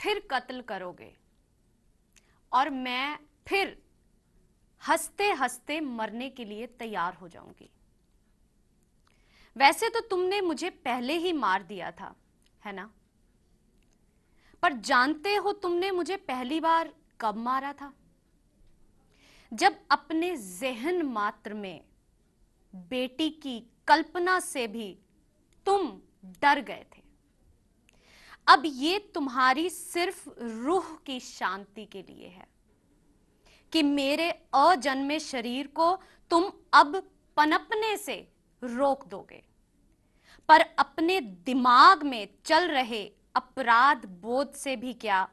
फिर कत्ल करोगे और मैं फिर हंसते हंसते मरने के लिए तैयार हो जाऊंगी। वैसे तो तुमने मुझे पहले ही मार दिया था, है ना? पर जानते हो तुमने मुझे पहली बार कब मारा था? जब अपने जहन मात्र में बेटी की कल्पना से भी तुम डर गए थे। अब ये तुम्हारी सिर्फ रूह की शांति के लिए है कि मेरे अजन्मे शरीर को तुम अब पनपने से रोक दोगे, पर अपने दिमाग में चल रहे अपराध बोध से भी क्या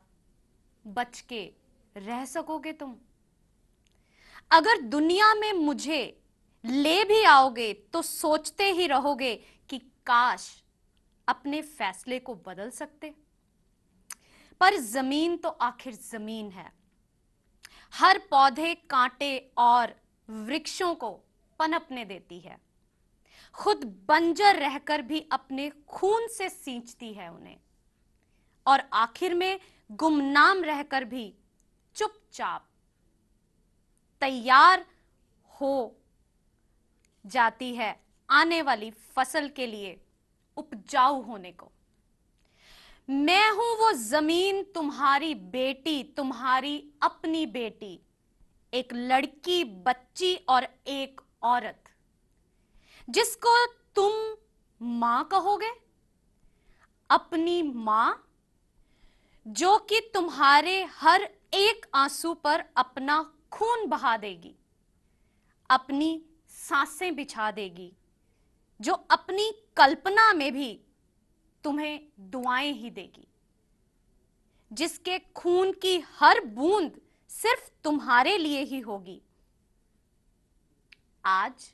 बच के रह सकोगे तुम? अगर दुनिया में मुझे ले भी आओगे तो सोचते ही रहोगे कि काश अपने फैसले को बदल सकते। पर जमीन तो आखिर जमीन है, हर पौधे कांटे और वृक्षों को पनपने देती है, खुद बंजर रहकर भी अपने खून से सींचती है उन्हें, और आखिर में गुमनाम रहकर भी चुपचाप तैयार हो जाती है आने वाली फसल के लिए उपजाऊ होने को। मैं हूं वो जमीन, तुम्हारी बेटी, तुम्हारी अपनी बेटी, एक लड़की, बच्ची और एक औरत जिसको तुम मां कहोगे, अपनी मां जो कि तुम्हारे हर एक आंसू पर अपना खून बहा देगी, अपनी सांसें बिछा देगी, जो अपनी कल्पना में भी तुम्हें दुआएं ही देगी, जिसके खून की हर बूंद सिर्फ तुम्हारे लिए ही होगी। आज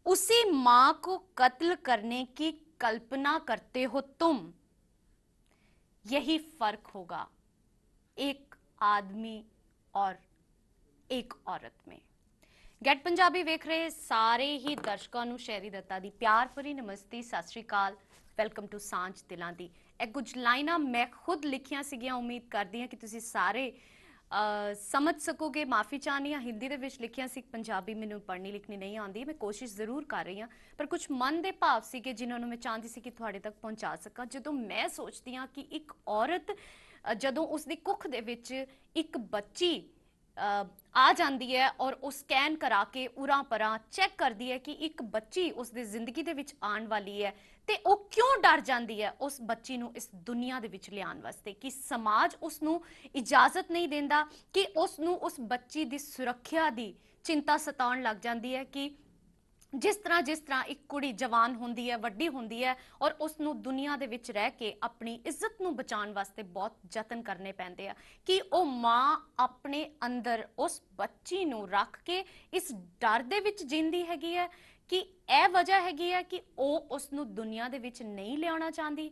उसी मां को कत्ल करने की कल्पना करते हो तुम। यही फर्क होगा एक आदमी और एक औरत में। गेट पंजाबी वेख रहे सारे ही दर्शकों ਨੂੰ ਸ਼ੈਰੀ ਦੱਤਾ ਦੀ ਪਿਆਰ ਭਰੀ ਨਮਸਤੇ, ਸਤਿ ਸ਼੍ਰੀ ਅਕਾਲ, ਵੈਲਕਮ ਟੂ ਸਾਂਝ ਦਿਲਾਂ ਦੀ। ਇਹ ਕੁਝ ਲਾਈਨਾਂ ਮੈਂ ਖੁਦ ਲਿਖੀਆਂ ਸੀਗੀਆਂ, ਉਮੀਦ ਕਰਦੀ ਹਾਂ ਕਿ ਤੁਸੀਂ ਸਾਰੇ समझ सकोगे। माफ़ी चाहनी हाँ, हिंदी ਦੇ ਵਿੱਚ ਲਿਖੀਆਂ ਸੀ, ਪੰਜਾਬੀ ਮੈਨੂੰ ਪੜ੍ਹਨੀ ਲਿਖਣੀ ਨਹੀਂ ਆਉਂਦੀ। मैं कोशिश ਜ਼ਰੂਰ ਕਰ ਰਹੀ ਹਾਂ, ਪਰ ਕੁਝ ਮਨ ਦੇ ਭਾਵ ਸੀਗੇ ਜਿਨ੍ਹਾਂ ਨੂੰ ਮੈਂ ਚਾਹੁੰਦੀ ਸੀ ਕਿ ਤੁਹਾਡੇ ਤੱਕ ਪਹੁੰਚਾ ਸਕਾਂ। ਜਦੋਂ ਮੈਂ ਸੋਚਦੀ ਹਾਂ ਕਿ ਇੱਕ ਔਰਤ ਜਦੋਂ ਉਸ ਦੀ ਕੁੱਖ ਦੇ ਵਿੱਚ ਇੱਕ ਬੱਚੀ आ जाती है और वो स्कैन करा के उरा परा चैक करती है कि एक बच्ची उसकी जिंदगी दे विच आने वाली है, तो वो क्यों डर जाती है उस बच्ची नूं इस दुनिया दे विच लियाण वास्ते, कि समाज उसनूं इजाजत नहीं देंदा, कि उसनूं उस बच्ची दी सुरक्षा दी चिंता सताउण लग जाती है कि जिस तरह एक कुड़ी जवान होंदी है, वड्डी होंदी है, और उसनूं दुनिया दे विच रह के अपनी इज्जत नूं बचाउण वास्ते बहुत जतन करने पैंदे आ, कि वो मां अपने अंदर उस बच्ची नूं रख के इस डर दे विच जींदी हैगी है कि यह वजह हैगी है कि वो उसनूं दुनिया दे विच नहीं लियाउणा चाहती,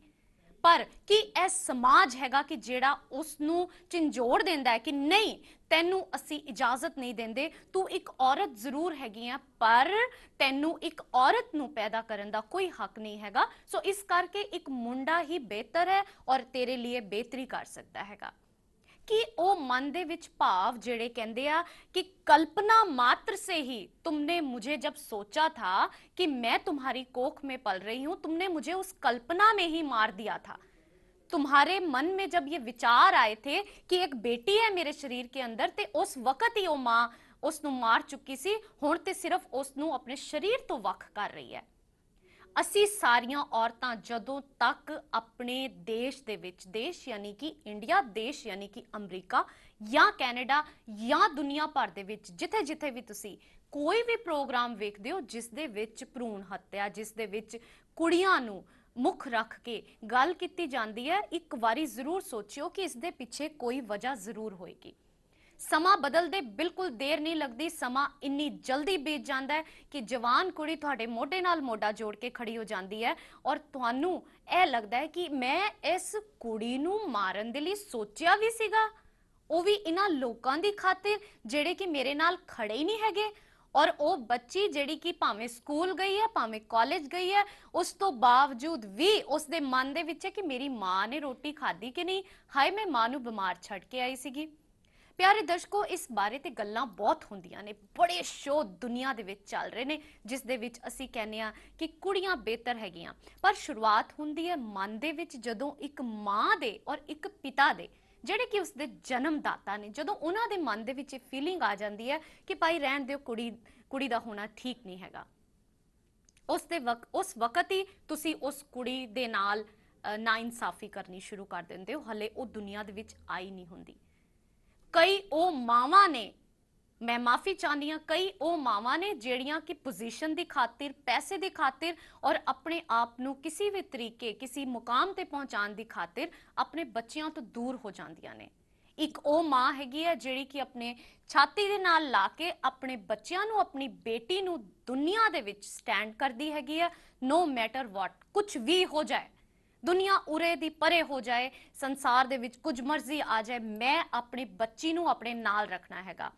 पर कि यह समाज हैगा कि जेड़ा उसनूं झिंझोड़ देंदा है कि नहीं तैनू असी इजाजत नहीं देंदे, तू एक औरत जरूर हैगी है पर तैनू एक औरत नूं पैदा करन दा कोई हक नहीं हैगा, सो इस करके एक मुंडा ही बेहतर है और तेरे लिए बेहतरी कर सकता हैगा। कि वो मन दे विच भाव जेड़े कहंदे आ कि कल्पना मात्र से ही तुमने मुझे जब सोचा था कि मैं तुम्हारी कोख में पल रही हूं, तुमने मुझे उस कल्पना में ही मार दिया था। तुम्हारे मन में जब ये विचार आए थे कि एक बेटी है मेरे शरीर के अंदर, ते उस वक्त ही वो मां उसनूं मार चुकी सी, हुण ते सिर्फ उसनूं अपने शरीर तो वख कर रही है। असी सारियां औरतां जदों तक अपने देश दे विच, देश यानी कि इंडिया, देश यानी कि अमरीका या कैनेडा या दुनिया भर दे विच जिथे जिथे भी तुसी कोई भी प्रोग्राम वेखदे हो जिस दे विच भ्रूण हत्या, जिस दे विच कुड़ियां नूं मुख रख के गल कीती जांदी है, एक बारी जरूर सोचियो कि इस दे पिछे कोई वजह जरूर होएगी। समा बदलते बिल्कुल देर नहीं लगती, समा इन्नी जल्दी बीत जाता है कि जवान कुड़ी तुहाडे मोढे नाल मोढा जोड़ के खड़ी हो जाती है और तुहानू यह लगता है कि मैं इस कुड़ी नू मारन दे लई सोचिया भी सीगा, वो भी इन्हां लोकां दी खातिर जेड़े कि मेरे नाल खड़े ही नहीं हैगे, और वो बच्ची ਜਿਹੜੀ ਕਿ ਭਾਵੇਂ ਸਕੂਲ ਗਈ ਹੈ ਭਾਵੇਂ ਕਾਲਜ ਗਈ ਹੈ ਉਸ ਤੋਂ ਬਾਵਜੂਦ ਵੀ ਉਸ ਦੇ ਮਨ ਦੇ ਵਿੱਚ ਹੈ ਕਿ ਮੇਰੀ ਮਾਂ ਨੇ ਰੋਟੀ ਖਾਧੀ ਕਿ ਨਹੀਂ, ਹਾਏ ਮੈਂ ਮਾਂ ਨੂੰ ਬਿਮਾਰ ਛੱਡ ਕੇ ਆਈ ਸੀਗੀ। ਪਿਆਰੇ ਦਰਸ਼ਕੋ, ਇਸ ਬਾਰੇ ਤੇ ਗੱਲਾਂ ਬਹੁਤ ਹੁੰਦੀਆਂ ਨੇ, ਬੜੇ ਸ਼ੋਅ ਦੁਨੀਆ ਦੇ ਵਿੱਚ ਚੱਲ ਰਹੇ ਨੇ ਜਿਸ ਦੇ ਵਿੱਚ ਅਸੀਂ ਕਹਿੰਦੇ ਆ ਕਿ ਕੁੜੀਆਂ ਬਿਹਤਰ ਹੈਗੀਆਂ, ਪਰ ਸ਼ੁਰੂਆਤ ਹੁੰਦੀ ਹੈ ਮਨ ਦੇ ਵਿੱਚ ਜਦੋਂ ਇੱਕ ਮਾਂ ਦੇ ਔਰ ਇੱਕ ਪਿਤਾ ਦੇ ਜਿਹੜੇ ਕਿ ਉਸਦੇ ਜਨਮਦਾਤਾ ਨੇ, ਜਦੋਂ ਉਹਨਾਂ ਦੇ ਮਨ ਦੇ ਵਿੱਚ ਇਹ ਫੀਲਿੰਗ ਆ ਜਾਂਦੀ ਹੈ ਕਿ ਭਾਈ ਰਹਿਣ ਦਿਓ, ਕੁੜੀ ਦਾ ਹੋਣਾ ਠੀਕ ਨਹੀਂ ਹੈਗਾ, ਉਸ ਵਕਤ ਹੀ ਤੁਸੀਂ ਉਸ ਕੁੜੀ ਦੇ ਨਾਲ ਨਾਇਨਸਾਫੀ ਕਰਨੀ ਸ਼ੁਰੂ ਕਰ ਦਿੰਦੇ ਹੋ, ਹਲੇ ਉਹ ਦੁਨੀਆ ਦੇ ਵਿੱਚ ਆਈ ਨਹੀਂ ਹੁੰਦੀ। ਕਈ ਉਹ ਮਾਵਾਂ ਨੇ, मैं माफी चाहती हाँ, कई वो मावां ने ਜਿਹੜੀਆਂ कि पोजीशन की खातिर, पैसे की खातिर और अपने आप ਨੂੰ किसी भी तरीके किसी मुकाम ते पहुंचाने की खातिर अपने बच्चों तो दूर हो जांदियां ने। एक वो मां हैगी है ਜਿਹੜੀ कि अपने छाती ਦੇ ਨਾਲ ਲਾ के अपने बच्चों ਨੂੰ, अपनी बेटी ਨੂੰ दुनिया ਦੇ ਵਿੱਚ स्टैंड करती हैगी है, नो मैटर वॉट, कुछ भी हो जाए, दुनिया उरे दी परे हो जाए, संसार दे विच कुछ मर्जी आ जाए, मैं अपनी बच्ची ਨੂੰ अपने नाल रखना हैगा।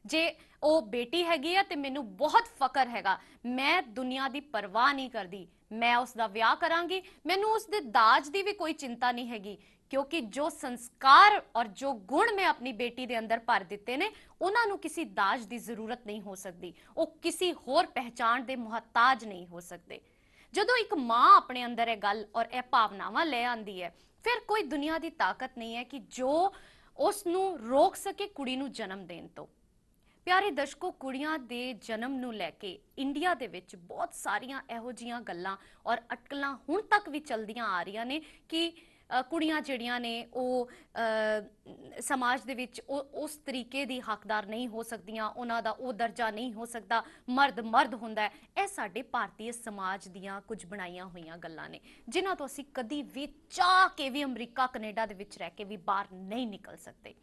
जे वो बेटी हैगी है तो मैनू बहुत फकर हैगा, मैं दुनिया की परवाह नहीं करती, मैं उसका विआह करांगी, मैनू उसके दाज की भी कोई चिंता नहीं हैगी, क्योंकि जो संस्कार और जो गुण मैं अपनी बेटी के अंदर भर दिते ने उन्होंने किसी दाज की जरूरत नहीं हो सकती, वो किसी होर पहचान के मुहताज नहीं हो सकते। जदों एक मां अपने अंदर यह गल और यह भावनावां ले आंदी है, फिर कोई दुनिया की ताकत नहीं है कि जो उसनू रोक सके कुड़ी नू जन्म देण तो। प्यारे दर्शकों, कुड़ियां दे जन्म नू लैके इंडिया दे विच बहुत सारियां इहो जिहियां गल्लां और अटकलां हुण तक भी चलदियां आ रहीआं ने कि कुड़ियां जिहड़ियां ने वो समाज दे विच उस तरीके दी हकदार नहीं हो सकदियां, उन्हां दा वो दर्जा नहीं हो सकदा, मर्द मर्द हुंदा है। ਇਹ ਸਾਡੇ ਭਾਰਤੀ ਸਮਾਜ ਦੀਆਂ ਕੁਝ ਬਣਾਈਆਂ ਹੋਈਆਂ ਗੱਲਾਂ ਨੇ ਜਿਨ੍ਹਾਂ ਤੋਂ ਅਸੀਂ ਕਦੀ ਵੀ ਚਾਹ ਕੇ ਵੀ ਅਮਰੀਕਾ ਕੈਨੇਡਾ ਦੇ ਵਿੱਚ ਰਹਿ ਕੇ ਵੀ ਬਾਹਰ ਨਹੀਂ ਨਿਕਲ ਸਕਦੇ।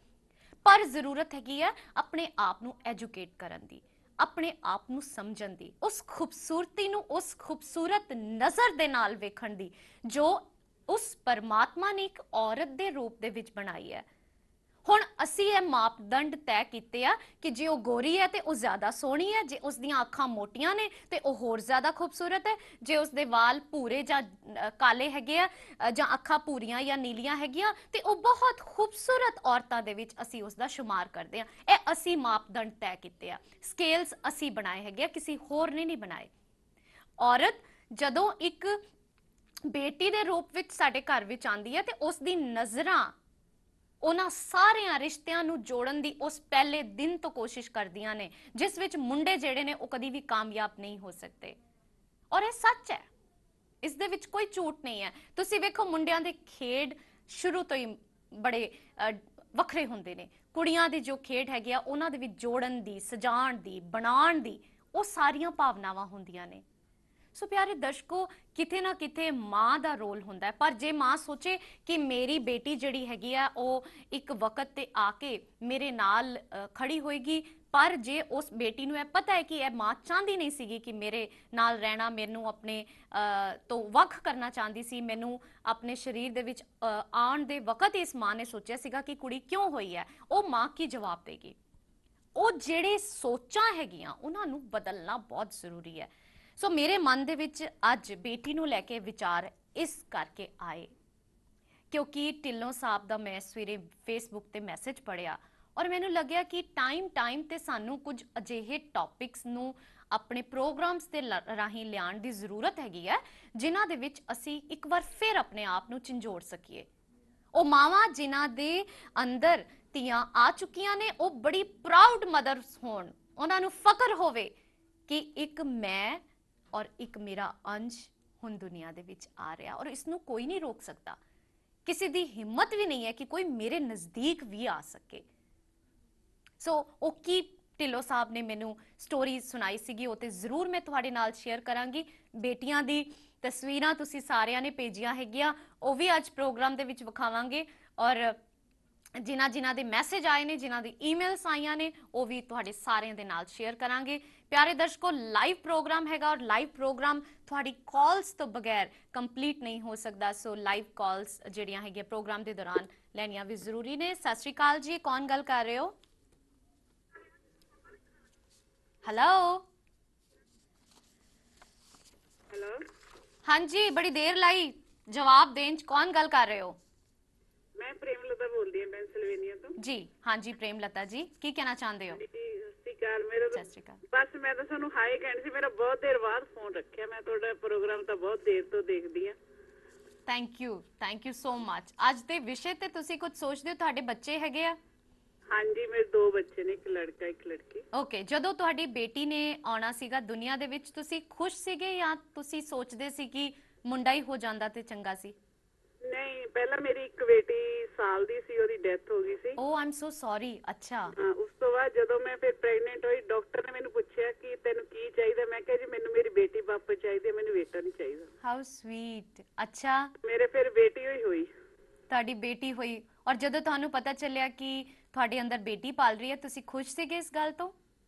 पर जरूरत हैगी है अपने आप नू एजुकेट करन दी, अपने आप नू समझन दी, उस खूबसूरती नू, उस खूबसूरत नज़र दे नाल वेखण दी जो उस परमात्मा ने एक औरत दे रूप दे विच बनाई है। हुण असी ये मापदंड तय कीते आ कि जे वो गोरी है तो वो ज़्यादा सोहनी है, जे उसदियां अखां मोटियां ने तो वो होर ज़्यादा खूबसूरत है, जे उसदे वाल भूरे जां काले हैगे आ जां अखां भूरियां या नीलियां हैगियां तो वो बहुत खूबसूरत औरतां दे विच असी उसदा शुमार करदे आ। ਇਹ असी मापदंड तय कीते आ, स्केल्स असी बनाए हैगे आ, किसी होर ने नहीं बनाए। औरत जदों एक बेटी दे रूप विच साडे घर विच आंदी है तो उसदी नज़रां उन्हां सारियां रिश्तियां नूं जोड़न दी उस पहले दिन तो कोशिश करदियां ने जिस विच मुंडे जिहड़े ने वो कदी भी कामयाब नहीं हो सकते। और ये सच है, इस दे विच कोई झूठ नहीं है। तुसीं वेखो मुंडियां दे खेड शुरू तो ही बड़े वखरे हुंदे ने, कुड़ियां दी जो खेड हैगी आ उन्हां दे विच जोड़न दी, सजाण दी, बनाण दी वो सारियां भावनावां हुंदियां ने। सो प्यारे दर्शकों, किते ना किते माँ का रोल होंदा है, पर जे माँ सोचे कि मेरी बेटी जिहड़ी हैगी आ वो एक वक्त ते आके मेरे नाल खड़ी होएगी, पर जे उस बेटी नूं यह पता है कि यह माँ चाहती नहीं सीगी कि मेरे नाल रहना, मैनू अपने तो वख करना चाहती सी, मैनू अपने शरीर दे विच आउण दे वक्त इस माँ ने सोचिया सीगा कि कुड़ी क्यों होई है, वो माँ की जवाब देगी। वो जिहड़े सोचां हैगियां उन्हां नूं बदलना बहुत जरूरी है। सो मेरे मन दे विच अज बेटी नूं लैके विचार इस करके आए क्योंकि ढिल्लों साहब दा मैं सवेरे फेसबुक ते मैसेज पढ़िया और मैनूं लग्या कि टाइम ते सानूं कुछ अजिहे टॉपिक्स नूं अपने प्रोग्राम्स के राही लियाण दी जरूरत हैगी है जिन्हां दे विच असी एक बार फिर अपने आप नूं झंझोड़ सकीए। वो मावां जिन्हां दे अंदर धीआं आ चुकियां ने वो बड़ी प्राउड मदर्स होण, उन्हां नूं फकर होवे कि एक मैं और एक मेरा अंश हुण दुनिया दे विच आ रहा और इसनूं कोई नहीं रोक सकता, किसी दी हिम्मत भी नहीं है कि कोई मेरे नज़दीक भी आ सके। सो वो की ढिल्लों साहब ने मैनू स्टोरी सुनाई सीगी, वो ते जरूर मैं तुहाडे नाल शेयर करांगी। बेटियां दी तस्वीरां तुसीं सारियां ने भेजियां हैगियां, वो भी अज प्रोग्राम दे विच विखावांगे और जिन्हां दे मैसेज आए ने, जिन्हां दी ईमेल्स आईयां ने वो भी तुहाडे सारियां दे नाल शेयर करांगे। प्यारे दर्शकों, लाइव प्रोग्राम हैगा और लाइव प्रोग्राम तुहाडी कॉल्स तो बगैर कंप्लीट नहीं हो सकता। सो लाइव कॉल्स जिहड़ियां हैगियां प्रोग्राम के दौरान लैनियां भी जरूरी ने। सत श्री अकाल जी, कौन गल कर रहे हो? हेलो। हेलो। हाँ जी, बड़ी देर लाई जवाब दें च। कौन गल कर रहे हो? मैं प्रेमलता बोल रही हूँ पेंसिल्वेनिया तो। जी हाँ जी, प्रेमलता जी की कहना चाहते हो? जी सत श्री अकाल। मेरा तो सत श्री अकाल। बस मैं तो ਤੁਹਾਨੂੰ ਹਾਈ ਕਹਿਣ ਸੀ। ਮੇਰਾ ਬਹੁਤ ਦੇਰ ਬਾਅਦ ਫੋਨ ਰੱਖਿਆ। ਮੈਂ ਤੁਹਾਡਾ ਪ੍ਰੋਗਰਾਮ ਤਾਂ ਬਹੁਤ ਦੇਰ ਤੋਂ ਦੇਖਦੀ ਆ। Thank you so much. ਅੱਜ ਦੇ ਵਿਸ਼ੇ ਤੇ ਤੁਸੀਂ ਕੁਝ ਸੋਚਦੇ ਹੋ? ਤੁਹਾਡੇ ਬੱਚੇ ਹੈਗੇ ਆ? ਹਾਂਜੀ, ਮੇਰੇ 2 ਬੱਚੇ ਨੇ, ਇੱਕ ਲੜਕਾ ਇੱਕ ਲੜਕੀ। ਓਕੇ, ਜਦੋਂ ਤੁਹਾਡੀ ਬੇਟੀ ਨੇ ਆਉਣਾ ਸੀਗਾ ਦੁਨੀਆ ਦੇ ਵਿੱਚ, ਤੁਸੀਂ ਖੁਸ਼ ਸੀਗੇ ਜਾਂ ਤੁਸੀਂ ਸੋਚਦੇ ਸੀ ਕਿ ਮੁੰਡਾ ਹੀ ਹੋ ਜਾਂਦਾ ਤੇ ਚੰਗਾ ਸੀ? ਨਹੀਂ, ਪਹਿਲਾਂ ਮੇਰੀ ਇੱਕ ਬੇਟੀ ਸਾਲ ਦੀ ਸੀ, ਉਹਦੀ ਡੈਥ ਹੋ ਗਈ ਸੀ। ਓ ਆਈ ਐਮ ਸੋ ਸੌਰੀ। ਅੱਛਾ। ਹਾਂ, ਉਸ ਤੋਂ ਬਾਅਦ ਜਦੋਂ ਮੈਂ ਫਿਰ ਪ੍ਰੈਗਨੈਂਟ ਹੋਈ, ਡਾਕਟਰ ਨੇ ਮੈਨੂੰ ਪੁੱਛਿਆ ਕਿ ਤੈਨੂੰ ਕੀ ਚਾਹੀਦਾ। ਮੈਂ ਕਿਹਾ ਜੀ ਮੈਨੂੰ ਮੇਰੀ ਬੇਟੀ ਵਾਪਸ ਚਾਹੀਦੀ ਹੈ, ਮੈਨੂੰ ਬੇਟਾ ਨਹੀਂ ਚਾਹੀਦਾ। How sweet. ਅੱਛਾ, ਮੇਰੇ ਫਿਰ ਬੇਟੀ ਹੋਈ। ਤੁਹਾਡੀ ਬੇਟੀ ਹੋਈ, ਔਰ ਜਦੋਂ ਤੁਹਾਨੂੰ ਪਤਾ ਚੱਲਿਆ ਕਿ ਤੁਹਾਡੇ ਅੰਦਰ ਬੇਟੀ ਪਾਲ ਰਹੀ ਹੈ, ਤੁਸੀਂ ਖੁਸ਼ ਸੀਗੇ ਇਸ ਗੱਲ ਤੋਂ?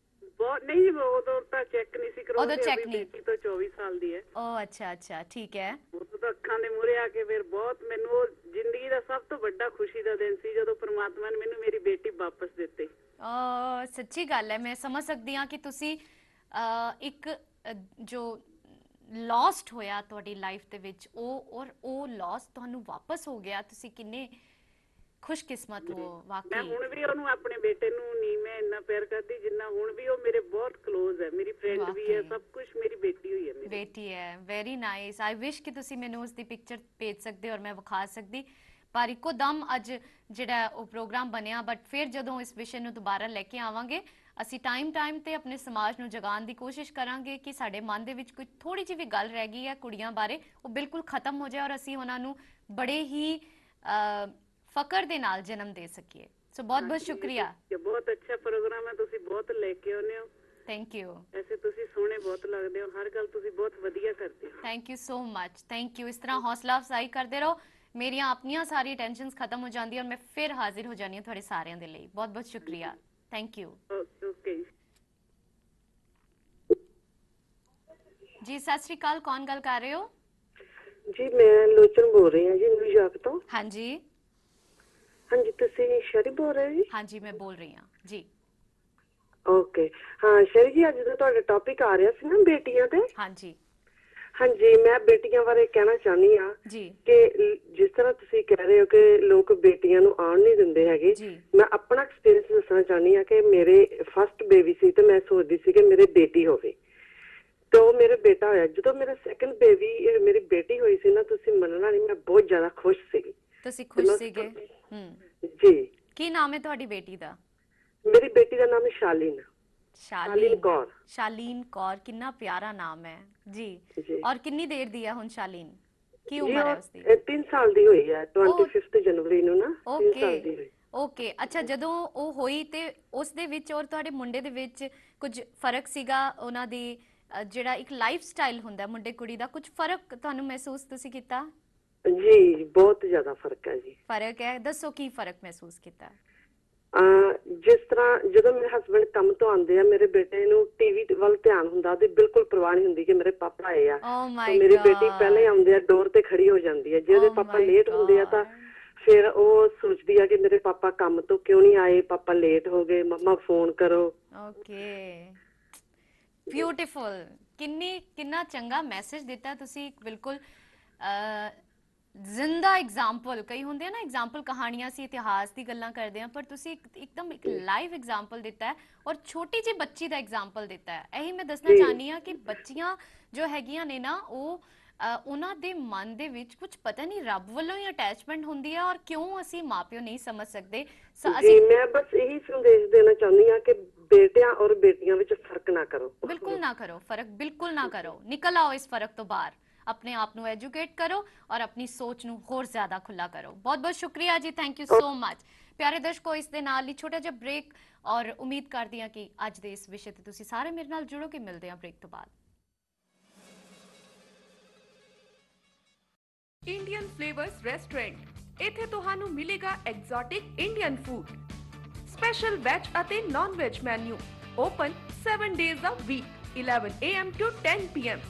ਬਹੁਤ ਨਹੀਂ, ਉਦੋਂ ਤਾਂ ਚੈੱਕ ਨਹੀਂ ਸੀ ਉਦੋਂ ਕਰਵਾਉਂਦੇ। ਚੈੱਕ ਅਭੀ ਨਹੀਂ। ਬੇਟੀ ਤਾਂ 24 ਸਾਲ ਦੀ ਹੈ। ਓ ਅੱਛਾ ਅੱਛਾ, ਠੀਕ ਹੈ। ਉਦੋਂ ਤਾਂ ਅੱਖਾਂ ਦੇ ਮੂਹਰੇ ਆ ਕੇ ਫਿਰ ਬਹੁਤ ਮੈਨੂੰ ਉਹ ਜ਼ਿੰਦਗੀ ਦਾ ਸਭ ਤੋਂ ਵੱਡਾ ਖੁਸ਼ੀ ਦਾ ਦਿਨ ਸੀ ਜਦੋਂ ਪ੍ਰਮਾਤਮਾ ਨੇ ਮੈਨੂੰ ਮੇਰੀ ਬੇਟੀ ਵਾਪਸ ਦਿੱਤੀ। ਸੱਚੀ ਗੱਲ ਹੈ। ਮੈਂ ਸਮਝ ਸਕਦੀ ਹਾਂ ਕਿ ਤੁਸੀਂ ਇੱਕ ਜੋ ਲੌਸਟ ਹੋਇਆ ਤੁਹਾਡੀ ਲਾਈਫ ਦੇ ਵਿੱਚ, ਉਹ ਲੌਸ ਤੁਹਾਨੂੰ ਵਾਪਸ ਹੋ ਗਿਆ। ਤੁਸੀਂ ਕਿੰਨੇ ਖੁਸ਼ਕਿਸਮਤ ਹੋ ਮੈਂ ਵਾਕਈ। ਹੁਣ ਵੀ ਉਹਨੂੰ, ਆਪਣੇ ਬੇਟੇ ਨੂੰ ਨਹੀਂ ਮੈਂ ਇੰਨਾ ਪਿਆਰ ਕਰਦੀ ਜਿੰਨਾ ਹੁਣ ਵੀ ਉਹ ਮੇਰੇ ਬਹੁਤ ਕਲੋਜ਼ ਹੈ। ਮੇਰੀ ਫਰੈਂਡ ਵੀ ਹੈ, ਸਭ ਕੁਝ ਮੇਰੀ ਬੇਟੀ ਹੋਈ ਹੈ। ਮੇਰੀ ਬੇਟੀ ਹੈ। Very nice. ਆਈ ਵਿਸ਼ ਕਿ ਤੁਸੀਂ ਮੈਨੂੰ ਉਸ ਦੀ ਪਿਕਚਰ ਭੇਜ ਸਕਦੇ ਔਰ ਮੈਂ ਵਿਖਾ ਸਕਦੀ, ਪਰ ਇੱਕੋ ਦਮ ਅੱਜ ਜਿਹੜਾ ਉਹ ਪ੍ਰੋਗਰਾਮ ਬਣਿਆ। ਬਟ ਫਿਰ ਜਦੋਂ ਇਸ ਵਿਸ਼ੇ ਨੂੰ ਦੁਬਾਰਾ ਲੈ ਕੇ ਆਵਾਂਗੇ, ਅਸੀਂ ਟਾਈਮ ਤੇ ਆਪਣੇ ਸਮਾਜ ਨੂੰ ਜਗਾਉਣ ਦੀ ਕੋਸ਼ਿਸ਼ ਕਰਾਂਗੇ ਕਿ ਸਾਡੇ ਮਨ ਦੇ ਵਿੱਚ ਕੋਈ ਥੋੜੀ ਜਿਹੀ ਵੀ ਗੱਲ ਰਹਿ ਗਈ ਹੈ ਕੁੜੀਆਂ ਬਾਰੇ, ਉਹ ਬਿਲਕੁਲ ਖਤਮ ਹੋ ਜਾਏ ਔਰ ਅਸੀਂ ਉਹਨਾਂ ਨੂੰ ਬੜੇ ਹੀ ਫਕਰ ਦੇ ਨਾਲ ਜਨਮ ਦੇ ਸਕੀਏ। ਸੋ ਬਹੁਤ ਬਹੁਤ ਸ਼ੁਕਰੀਆ। ਬਹੁਤ ਅੱਛਾ ਪ੍ਰੋਗਰਾਮ ਹੈ, ਤੁਸੀਂ ਬਹੁਤ ਲੈ ਕੇ ਆਉਂਦੇ ਹੋ। Thank you. ਐਸੇ ਤੁਸੀਂ ਸੋਹਣੇ ਬਹੁਤ ਲੱਗਦੇ ਹੋ, ਹਰ ਗੱਲ ਤੁਸੀਂ ਬਹੁਤ ਵਧੀਆ ਕਰਦੇ ਹੋ। Thank you so much. Thank you. ਇਸ ਤਰ੍ਹਾਂ ਹੌਸਲਾ ਅਫਜ਼ਾਈ ਕਰਦੇ ਰਹੋ। ਮੇਰੀਆਂ ਆਪਣੀਆਂ ਸਾਰੀ ਟੈਨਸ਼ਨਸ ਖਤਮ ਹੋ ਜਾਂਦੀਆਂ ਔਰ ਮੈਂ ਫਿਰ ਹਾਜ਼ਰ ਹੋ ਜਾਨੀ ਹਾਂ ਤੁਹਾਡੇ ਸਾਰਿਆਂ ਦੇ ਲਈ। ਬਹੁਤ ਬਹੁਤ ਸ਼ੁਕਰੀਆ। ਥੈਂਕ ਯੂ ਓਕੇ ਜੀ। ਸਤਿ ਸ਼੍ਰੀ ਅਕਾਲ। ਕੌਣ ਗੱਲ ਕਰ ਰਹੇ ਹੋ? ਜੀ ਮੈਂ ਲੋਚਨ ਬੋਲ ਰਹੀ ਹਾਂ ਜੀ, ਨਿਊਯਾਰਕ ਤੋਂ। ਹਾਂਜੀ ਹਾਂਜੀ, ਤੁਸੀਂ ਸ਼ਰੀ ਬੋਲ ਰਹੇ ਜੀ? ਹਾਂਜੀ, ਮੈਂ ਬੋਲ ਰਹੀ ਹਾਂ ਜੀ। ਓਕੇ, ਹਾਂ ਸ਼ਰੀ ਜੀ, ਅੱਜ ਦਾ ਤੁਹਾਡਾ ਟੌਪਿਕ ਆ ਰਿਹਾ ਸੀ ਨਾ ਬੇਟੀਆਂ ਤੇ। ਹਾਂਜੀ ਹਾਂਜੀ, ਮੈਂ ਬੇਟੀਆਂ ਬਾਰੇ ਕਹਿਣਾ ਚਾਹੁੰਦੀ ਹਾਂ ਜੀ ਕਿ ਜਿਸ ਤਰ੍ਹਾਂ ਤੁਸੀਂ ਕਹਿ ਰਹੇ ਹੋ ਕਿ ਲੋਕ ਬੇਟੀਆਂ ਨੂੰ ਆਉਣ ਨਹੀਂ ਦਿੰਦੇ ਹੈਗੇ, ਜੀ ਮੈਂ ਆਪਣਾ ਐਕਸਪੀਰੀਅੰਸ ਦੱਸਣਾ ਚਾਹੁੰਦੀ ਹਾਂ ਕਿ ਮੇਰੇ ਫਸਟ ਬੇਬੀ ਸੀ ਤੇ ਮੈਂ ਸੋਚਦੀ ਸੀ ਕਿ ਮੇਰੇ ਬੇਟੀ ਹੋਵੇ, ਤੇ ਉਹ ਮੇਰਾ ਬੇਟਾ ਹੋਇਆ। ਜਦੋਂ ਮੇਰਾ ਸੈਕੰਡ ਬੇਬੀ ਮੇਰੀ ਬੇਟੀ ਹੋਈ ਸੀ ਨਾ, ਤੁਸੀਂ ਮੰਨਣਾ ਨਹੀਂ, ਮੈਂ ਬਹੁਤ ਜ਼ਿਆਦਾ ਖੁਸ਼ ਸੀਗੀ। ਤੁਸੀਂ ਖੁਸ਼ ਸੀਗੇ? ਜੀ। ਕੀ ਨਾਮ ਹੈ ਤੁਹਾਡੀ ਬੇਟੀ ਦਾ? ਮੇਰੀ ਬੇਟੀ ਦਾ ਨਾਮ ਹੈ ਸ਼ਾਲੀਨ ਕੌਰ। ਸ਼ਾਲੀਨ ਕੌਰ, ਕਿੰਨਾ ਪਿਆਰਾ ਨਾਮ ਹੈ ਜੀ। ਜੀ। ਔਰ ਕਿੰਨੀ ਦੇਰ ਦੀ ਹੈ ਹੁਣ ਸ਼ਾਲੀਨ? ਕੀ ਉਮਰ ਹੈ ਉਸਦੀ? 3 ਸਾਲ ਦੀ ਹੋਈ ਹੈ, 25 ਜਨਵਰੀ ਨੂੰ ਨਾ 3 ਸਾਲ ਦੀ ਹੋਈ। ਓਕੇ, ਅੱਛਾ। ਜਦੋਂ ਉਹ ਹੋਈ ਤੇ ਉਸ ਦੇ ਵਿੱਚ ਔਰ ਤੁਹਾਡੇ ਮੁੰਡੇ ਦੇ ਵਿੱਚ ਕੁਝ ਫਰਕ ਸੀਗਾ? ਉਹਨਾਂ ਦੀ ਜਿਹੜਾ ਇੱਕ ਲਾਈਫ ਸਟਾਈਲ ਹੁੰਦਾ ਮੁੰਡੇ ਕੁੜੀ ਦਾ, ਕੁਝ ਫਰਕ ਤੁਹਾਨੂੰ ਮਹਿਸੂਸ ਤੁਸੀਂ ਕੀਤਾ? ਜੀ ਬਹੁਤ ਜ਼ਿਆਦਾ ਫਰਕ ਹੈ ਜੀ। ਫਰਕ ਹੈ? ਦੱਸੋ ਕੀ ਫਰਕ ਮਹਿਸੂਸ ਕੀਤਾ? ਜਿਸ ਤਰ੍ਹਾਂ ਜਦੋਂ ਮੇਰੇ ਹਸਬੰਡ ਕੰਮ ਤੋਂ ਆਉਂਦੇ ਆ, ਮੇਰੇ ਬੇਟੇ ਨੂੰ ਟੀਵੀ ਵੱਲ ਧਿਆਨ ਹੁੰਦਾ, ਉਹਦੀ ਬਿਲਕੁਲ ਪਰਵਾਹ ਨਹੀਂ ਹੁੰਦੀ ਕਿ ਮੇਰੇ ਪਾਪਾ ਆਏ ਆ। ਮੇਰੀ ਬੇਟੀ ਪਹਿਲੇ ਆਉਂਦੇ ਆ, ਡੋਰ ਤੇ ਖੜੀ ਹੋ ਜਾਂਦੀ ਹੈ। ਜੇ ਉਹਦੇ ਪਾਪਾ ਲੇਟ ਹੁੰਦੇ ਆ ਤਾਂ ਫਿਰ ਉਹ ਸੋਚਦੀ ਆ ਕਿ ਮੇਰੇ ਪਾਪਾ ਕੰਮ ਤੋਂ ਕਿਉਂ ਨਹੀਂ ਆਏ, ਪਾਪਾ ਲੇਟ ਹੋ ਗਏ, ਮੰਮਾ ਫੋਨ ਕਰੋ। Okay, beautiful. ਕਿੰਨਾ ਚੰਗਾ ਮੈਸੇਜ ਦਿੱਤਾ ਤੁਸੀਂ। ਬਿਲਕੁਲ ਜ਼ਿੰਦਾ ਐਗਜ਼ਾਮਪਲ। ਕਈ ਹੁੰਦੇ ਆ ਨਾ ਐਗਜ਼ਾਮਪਲ, ਕਹਾਣੀਆਂ ਸੀ, ਇਤਿਹਾਸ ਦੀ ਗੱਲਾਂ ਕਰਦੇ ਆ, ਪਰ ਤੁਸੀਂ ਇੱਕਦਮ ਇੱਕ ਲਾਈਵ ਐਗਜ਼ਾਮਪਲ ਦਿੱਤਾ ਹੈ ਔਰ ਛੋਟੀ ਜਿਹੀ ਬੱਚੀ ਦਾ ਐਗਜ਼ਾਮਪਲ ਦਿੱਤਾ ਹੈ। ਇਹੀ ਮੈਂ ਦੱਸਣਾ ਚਾਹਨੀ ਆ ਕਿ ਬੱਚੀਆਂ ਜੋ ਹੈਗੀਆਂ ਨੇ ਨਾ, ਉਹ ਉਹਨਾਂ ਦੇ ਮਨ ਦੇ ਵਿੱਚ ਕੁਝ ਪਤਾ ਨਹੀਂ ਰੱਬ ਵੱਲੋਂ ਹੀ ਅਟੈਚਮੈਂਟ ਹੁੰਦੀ ਹੈ ਔਰ ਕਿਉਂ ਅਸੀਂ ਮਾਪਿਓ ਨਹੀਂ ਸਮਝ ਸਕਦੇ। ਜੀ ਮੈਂ ਬਸ ਇਹੀ ਸੰਦੇਸ਼ ਦੇਣਾ ਚਾਹੁੰਦੀ ਹਾਂ ਕਿ ਬੇਟਿਆਂ ਔਰ ਬੇਟੀਆਂ ਵਿੱਚ ਫਰਕ ਨਾ ਕਰੋ। ਬਿਲਕੁਲ ਨਾ ਕਰੋ ਫਰਕ, ਬਿਲਕੁਲ ਨਾ ਕਰੋ। ਨਿਕਲ ਆਓ ਇਸ ਫਰਕ ਤੋਂ ਬਾਹਰ, ਆਪਣੇ ਆਪ ਨੂੰ ਐਜੂਕੇਟ ਕਰੋ ਔਰ ਆਪਣੀ ਸੋਚ ਨੂੰ ਹੋਰ ਜ਼ਿਆਦਾ ਖੁੱਲਾ ਕਰੋ। ਬਹੁਤ ਬਹੁਤ ਸ਼ੁਕਰੀਆ ਜੀ, ਥੈਂਕ ਯੂ ਸੋ ਮਚ। ਪਿਆਰੇ ਦਰਸ਼ਕੋ, ਇਸ ਦੇ ਨਾਲ ਹੀ ਛੋਟਾ ਜਿਹਾ ਬ੍ਰੇਕ ਔਰ ਉਮੀਦ ਕਰਦੀ ਹਾਂ ਕਿ ਅੱਜ ਦੇ ਇਸ ਵਿਸ਼ੇ ਤੇ ਤੁਸੀਂ ਸਾਰੇ ਮੇਰੇ ਨਾਲ ਜੁੜੋਗੇ। ਮਿਲਦੇ ਹਾਂ ਬ੍ਰੇਕ ਤੋਂ ਬਾਅਦ। ਇੰਡੀਅਨ ਫਲੇਵਰਸ ਰੈਸਟੋਰੈਂਟ, ਇੱਥੇ ਤੁਹਾਨੂੰ ਮਿਲੇਗਾ exotic Indian food, special veg ਅਤੇ non veg menu. Open 7 days a week, 11 AM to 10 PM।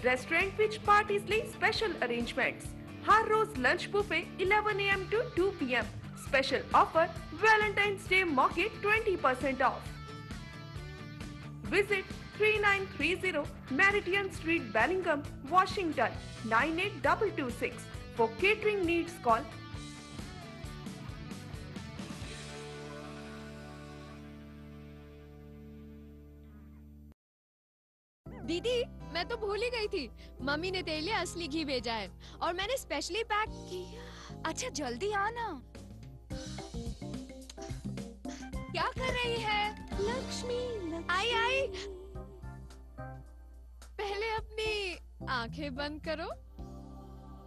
Restaurant ਵਿੱਚ ਪਾਰਟੀਜ਼ ਲਈ ਸਪੈਸ਼ਲ ਅਰੇਂਜਮੈਂਟਸ। ਹਰ ਰੋਜ਼ lunch buffet 11 AM to 2 PM। Special offer valentine's day ਮੌਕੇ 20% off. Visit 3930 Meridian Street, Bellingham, Washington 98226. For catering needs, call दीदी, मैं तो भूल ही गई थी। मम्मी ने तेरे लिए असली घी भेजा है और मैंने स्पेशली पैक किया। अच्छा जल्दी आना। क्या कर रही है? लक्ष्मी, आई आई। पहले अपनी आंखें बंद करो।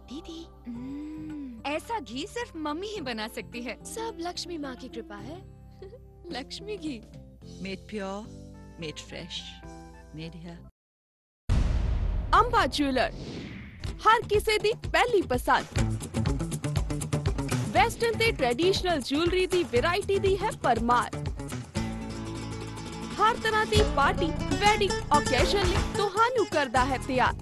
दीदी, ऐसा घी सिर्फ मम्मी ही बना सकती है। सब लक्ष्मी माँ की कृपा है। Lakshmi ghee, made pure, made fresh, made here. Amba jeweller, हर किसी दी पहली पसंद। वेस्टर्न ते ट्रेडिशनल ज्वेलरी दी वैरायटी दी है परमार। हर तरह दी पार्टी, वेडिंग, ओकेजन ਲਈ ਤੁਹਾਨੂੰ ਕਰਦਾ ਹੈ ਤਿਆਰ।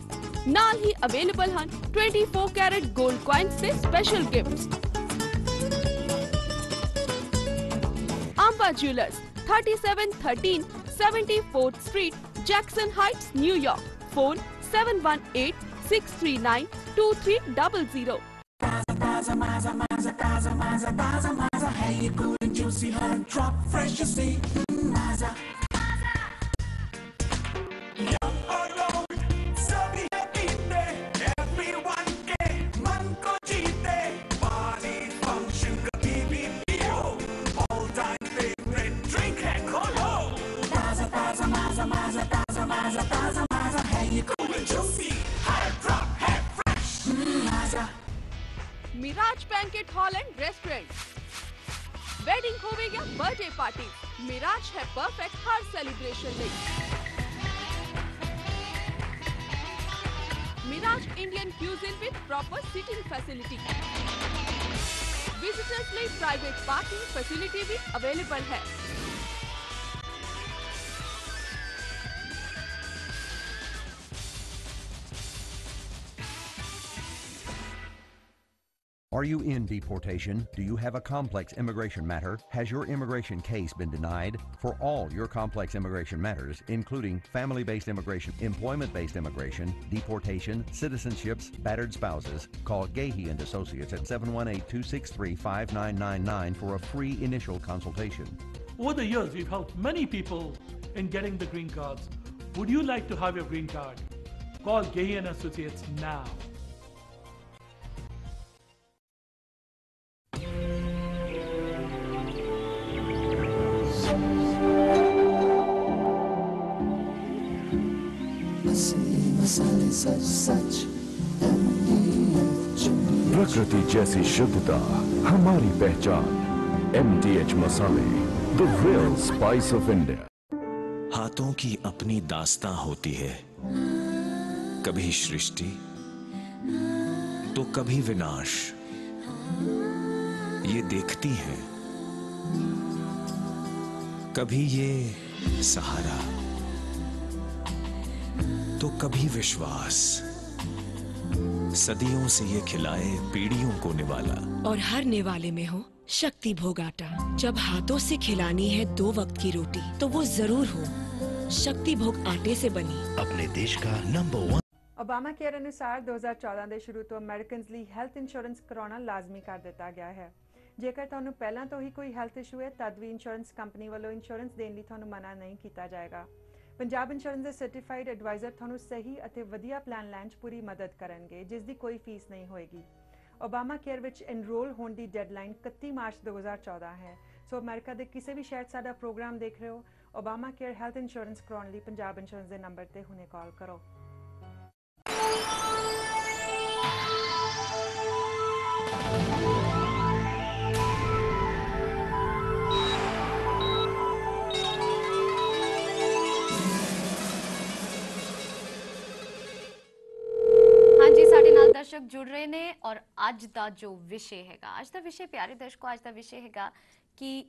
ਨਾਲ ਹੀ ਅਵੇਲੇਬਲ ਹਨ 24 ਕੈਰਟ 골ਡ coins ਤੇ special gifts. Amba jewellers 3713 74th Street, Jackson Heights, New York. Phone 718-639-2300. Hey, you good and juicy, honey, drop fresh, you see. Maza. Young or old, sabhi happy everyone ke man ko jeete. Party function kabhi bhi piyo, all time favorite drink hai kholo. Taza, taza, maza, maza, taza, maza, taza, maza. Hey, you good and juicy, hot drop, head fresh. Maza. Mirage banquet hall and restaurant. Wedding होवे या birthday party, Miraj है perfect हर celebration ਲਈ। Mirage Indian cuisine with proper seating facility. Visitors ਲਈ private parking facility भी available है। Are you in deportation? Do you have a complex immigration matter? Has your immigration case been denied? For all your complex immigration matters, including family-based immigration, employment-based immigration, deportation, citizenships, battered spouses, call Gahey and Associates at 718-263-5999 for a free initial consultation. Over the years, we've helped many people in getting the green cards. Would you like to have your green card? Call Gahey and Associates now. प्रकृति जैसी शुद्धता हमारी पहचान। MTH मसाले, the real spice of India. हाथों की अपनी दास्तां होती है, कभी सृष्टि तो कभी विनाश। ये देखती हैं, कभी ये सहारा तो कभी विश्वास। सदियों से ये खिलाए पीढ़ियों को निवाला। और हर निवाले में हो शक्ति भोग आटा। जब हाथों से खिलानी है 2 वक्त की रोटी तो वो जरूर हो शक्ति भोग आटे से बनी। अपने देश का नंबर 1। ओबामा केयर अनुसार 2014 ਦੇ ਸ਼ੁਰੂ ਤੋਂ ਅਮਰੀਕਨਸ ਲਈ ਹੈਲਥ ਇੰਸ਼ੋਰੈਂਸ ਕਰਾਉਣਾ ਲਾਜ਼ਮੀ ਕਰ ਦਿੱਤਾ ਗਿਆ ਹੈ। ਜੇਕਰ ਤੁਹਾਨੂੰ ਪਹਿਲਾਂ ਤੋਂ ਹੀ ਕੋਈ ਹੈਲਥ ਇਸ਼ੂ ਹੈ ਤਦ ਵੀ ਇੰਸ਼ੋਰੈਂਸ ਕੰਪਨੀ ਵੱਲੋਂ ਇੰਸ਼ੋਰੈਂਸ ਦੇਣ ਲਈ ਤੁਹਾਨੂੰ ਮਨਾ ਨਹੀਂ ਕੀਤਾ ਜਾਏਗਾ। ਪੰਜਾਬ ਇੰਸ਼ੋਰੈਂਸ ਦੇ ਸਰਟੀਫਾਈਡ ਐਡਵਾਈਜ਼ਰ ਤੁਹਾਨੂੰ ਸਹੀ ਅਤੇ ਵਧੀਆ ਪਲਾਨ ਲੈਣ 'ਚ ਪੂਰੀ ਮਦਦ ਕਰਨਗੇ ਜਿਸ ਦੀ ਕੋਈ ਫੀਸ ਨਹੀਂ ਹੋਏਗੀ। ओबामा केयर ਵਿੱਚ ਐਨਰੋਲ ਹੋਣ ਦੀ ਡੈਡਲਾਈਨ 31 ਮਾਰਚ 2014 ਹੈ। ਸੋ ਅਮਰੀਕਾ ਦੇ ਕਿਸੇ ਵੀ ਸ਼ਹਿਰ 'ਚ ਸਾਡਾ ਪ੍ਰੋਗਰਾਮ ਦੇਖ ਰਹੇ ਹੋ, ओबामा केयर ਹੈਲਥ ਇੰਸ਼ੋਰੈਂਸ ਕਰਾਉਣ ਲਈ ਪੰਜਾਬ ਇੰਸ਼ੋਰੈਂਸ ਦੇ ਨੰਬਰ ਤੇ ਹੁਣੇ ਕਾਲ ਕਰੋ। दर्शक जुड़ रहे ने और अज का जो विषय हैगा, अज का विषय प्यारे दर्शकों, अज का विषय हैगा कि